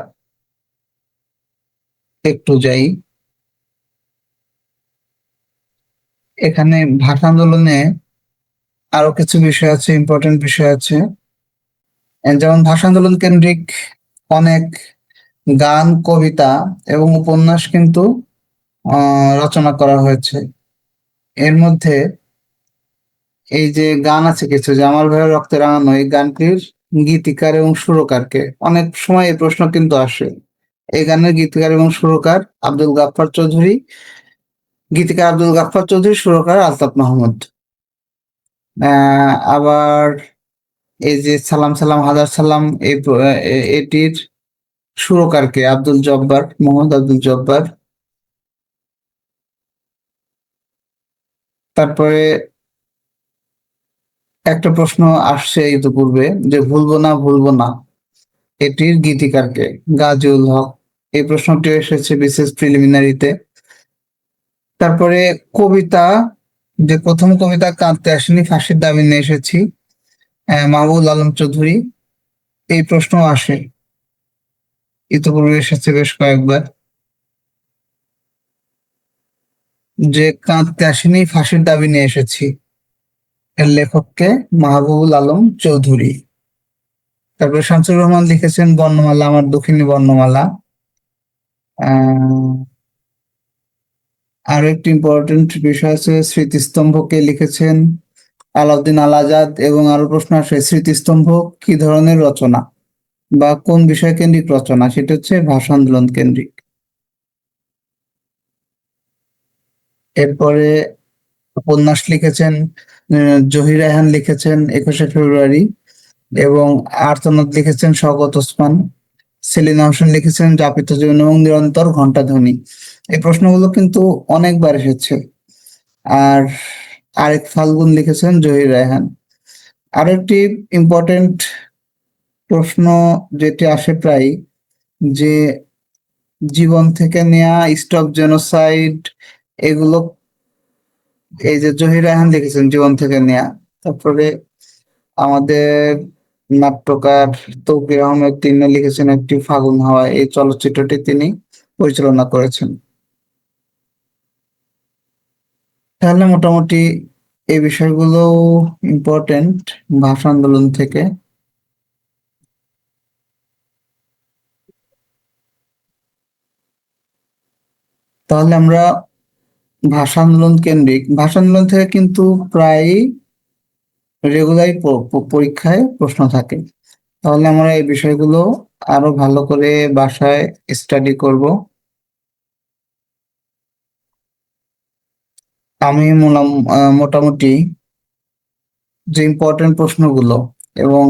একটু যাই। এখানে ভাষা আন্দোলনে আরো কিছু বিষয় আছে, ইম্পর্টেন্ট বিষয় আছে। যেমন ভাষা আন্দোলন কেন্দ্রিক অনেক গান, কবিতা এবং উপন্যাস কিন্তু রচনা করা হয়েছে। এর মধ্যে এই যে গান আছে কিছু, যে আমার ভাইয়ের রক্তে রাঙানো, এই গানটির গীতিকার এবং সুরকারকে? অনেক সময় এই প্রশ্ন কিন্তু আসে। এই গানের গীতিকার এবং সুরকার আব্দুল গাফফার চৌধুরী, গীতিকার আব্দুল গাফফার চৌধুরী, সুরকার আলতাফ মাহমুদ। আবার এই যে সালাম সালাম হাজার সালাম, এটির সুরকারকে? আব্দুল জব্বার, মোহাম্মদ আব্দুল জব্বার। তারপরে একটা প্রশ্ন আসছে ইতিপূর্বে, যে ভুলবো না ভুলবো না, এটির গীতিকারকে? গাজী উল হক। এই প্রশ্নটি এসেছে বিশেষ প্রিলিমিনারিতে। তারপরে কবিতা, যে প্রথম কবিতা কাঁদতে আসেনি ফাঁসির দাবি নিয়ে এসেছি, মাহবুব আলম চৌধুরী। এই প্রশ্ন আসে, ইতিপূর্বে এসেছে বেশ কয়েকবার, যে কাঁদতে আসেনি ফাঁসির দাবি নিয়ে এসেছি, এর লেখককে? মাহবুবুল আলম চৌধুরী। তারপরে শামসুর রহমান লিখেছেন বর্ণমালা, আমার দক্ষিণী বর্ণমালা। আহ আরো একটি ইম্পর্টেন্ট বিষয় আছে, স্মৃতিস্তম্ভ কে লিখেছেন? আলাউদ্দিন আল আজাদ। এবং আরো প্রশ্ন আসে, স্মৃতিস্তম্ভ কি ধরনের রচনা? বা কোন বিষয় কেন্দ্রিক রচনা, সেটা হচ্ছে ভাষা আন্দোলন কেন্দ্রিক। এরপরে উপন্যাস লিখেছেন জহির রায়হান, লিখেছেন 21শে ফেব্রুয়ারি, এবং আর্তনাদ লিখেছেন শওকত ওসমান, সেলিনা হোসেন লিখেছেন যাপিত জীবন এবং নিরন্তর ঘণ্টাধ্বনি। এই প্রশ্নগুলো কিন্তু অনেকবার এসেছে। আর আরেক ফাল্গুন লিখেছেন জহির রায়হান। আরো একটি ইম্পর্টেন্ট প্রশ্ন যেটি আসে প্রায়, যে জীবন থেকে নেয়া, স্টপ জেনোসাইড, এগুলো এই যে জহির রায়হান লিখেছেন জীবন থেকে নেয়া। তারপরে আমাদের নাট্যকার তৌকির আহমেদ, তিনি লিখেছেন একটি ফাগুন হাওয়া, এই চলচ্চিত্রটি তিনি পরিচালনা করেছেন। তাহলে মোটামুটি এই বিষয়গুলো ইম্পর্টেন্ট ভাষা আন্দোলন থেকে। তাহলে আমরা ভাষা আন্দোলন থেকে কিন্তু প্রায় রেগুলারই পরীক্ষায় প্রশ্ন থাকে। তাহলে আমরা এই বিষয়গুলো আরো ভালো করে বাসায় স্টাডি করব। আমি মোটামুটি যে ইম্পর্টেন্ট প্রশ্নগুলো এবং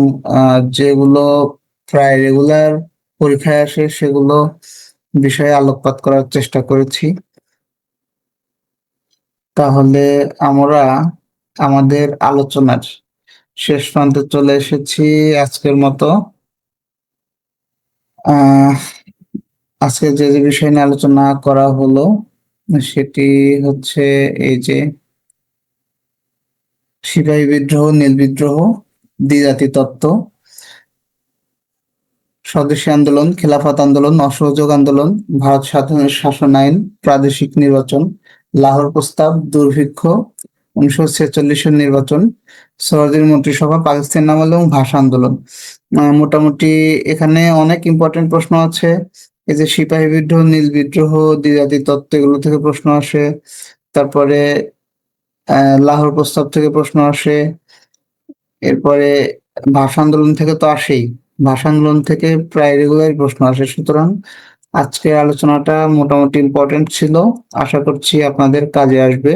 যেগুলো প্রায় রেগুলার পরীক্ষায় আসে সেগুলো বিষয়ে আলোকপাত করার চেষ্টা করেছি। তাহলে আমরা আমাদের আলোচনার শেষ প্রান্তে চলে এসেছি আজকের মতো। আহ আজকে যে যে বিষয় নিয়ে আলোচনা করা হলো সেটি হচ্ছে এই যে সিপাহী বিদ্রোহ, নীল বিদ্রোহ, দ্বিজাতি তত্ত্ব, স্বদেশী আন্দোলন, খেলাফত আন্দোলন, অসহযোগ আন্দোলন, ভারত স্বাধীন শাসন আইন, প্রাদেশিক নির্বাচন, লাহোর প্রস্তাব, দুর্ভিক্ষ, 1946-এর নির্বাচন, সরোজিনী মন্ত্রিসভা, পাকিস্তান আমল এবং ভাষা আন্দোলন। মোটামুটি এখানে অনেক ইম্পর্টেন্ট প্রশ্ন আছে। এই যে সিপাহী বিদ্রোহ, নীল বিদ্রোহ, দ্বিজাতি তত্ত্ব, এগুলো থেকে প্রশ্ন আসে। তারপরে লাহোর প্রস্তাব থেকে প্রশ্ন আসে। এরপরে ভাষা আন্দোলন থেকে তো আসেই, ভাষা আন্দোলন থেকে প্রায় রেগুলার প্রশ্ন আসে। সুতরাং আজকের আলোচনাটা মোটামুটি ইম্পর্টেন্ট ছিল, আশা করছি আপনাদের কাজে আসবে।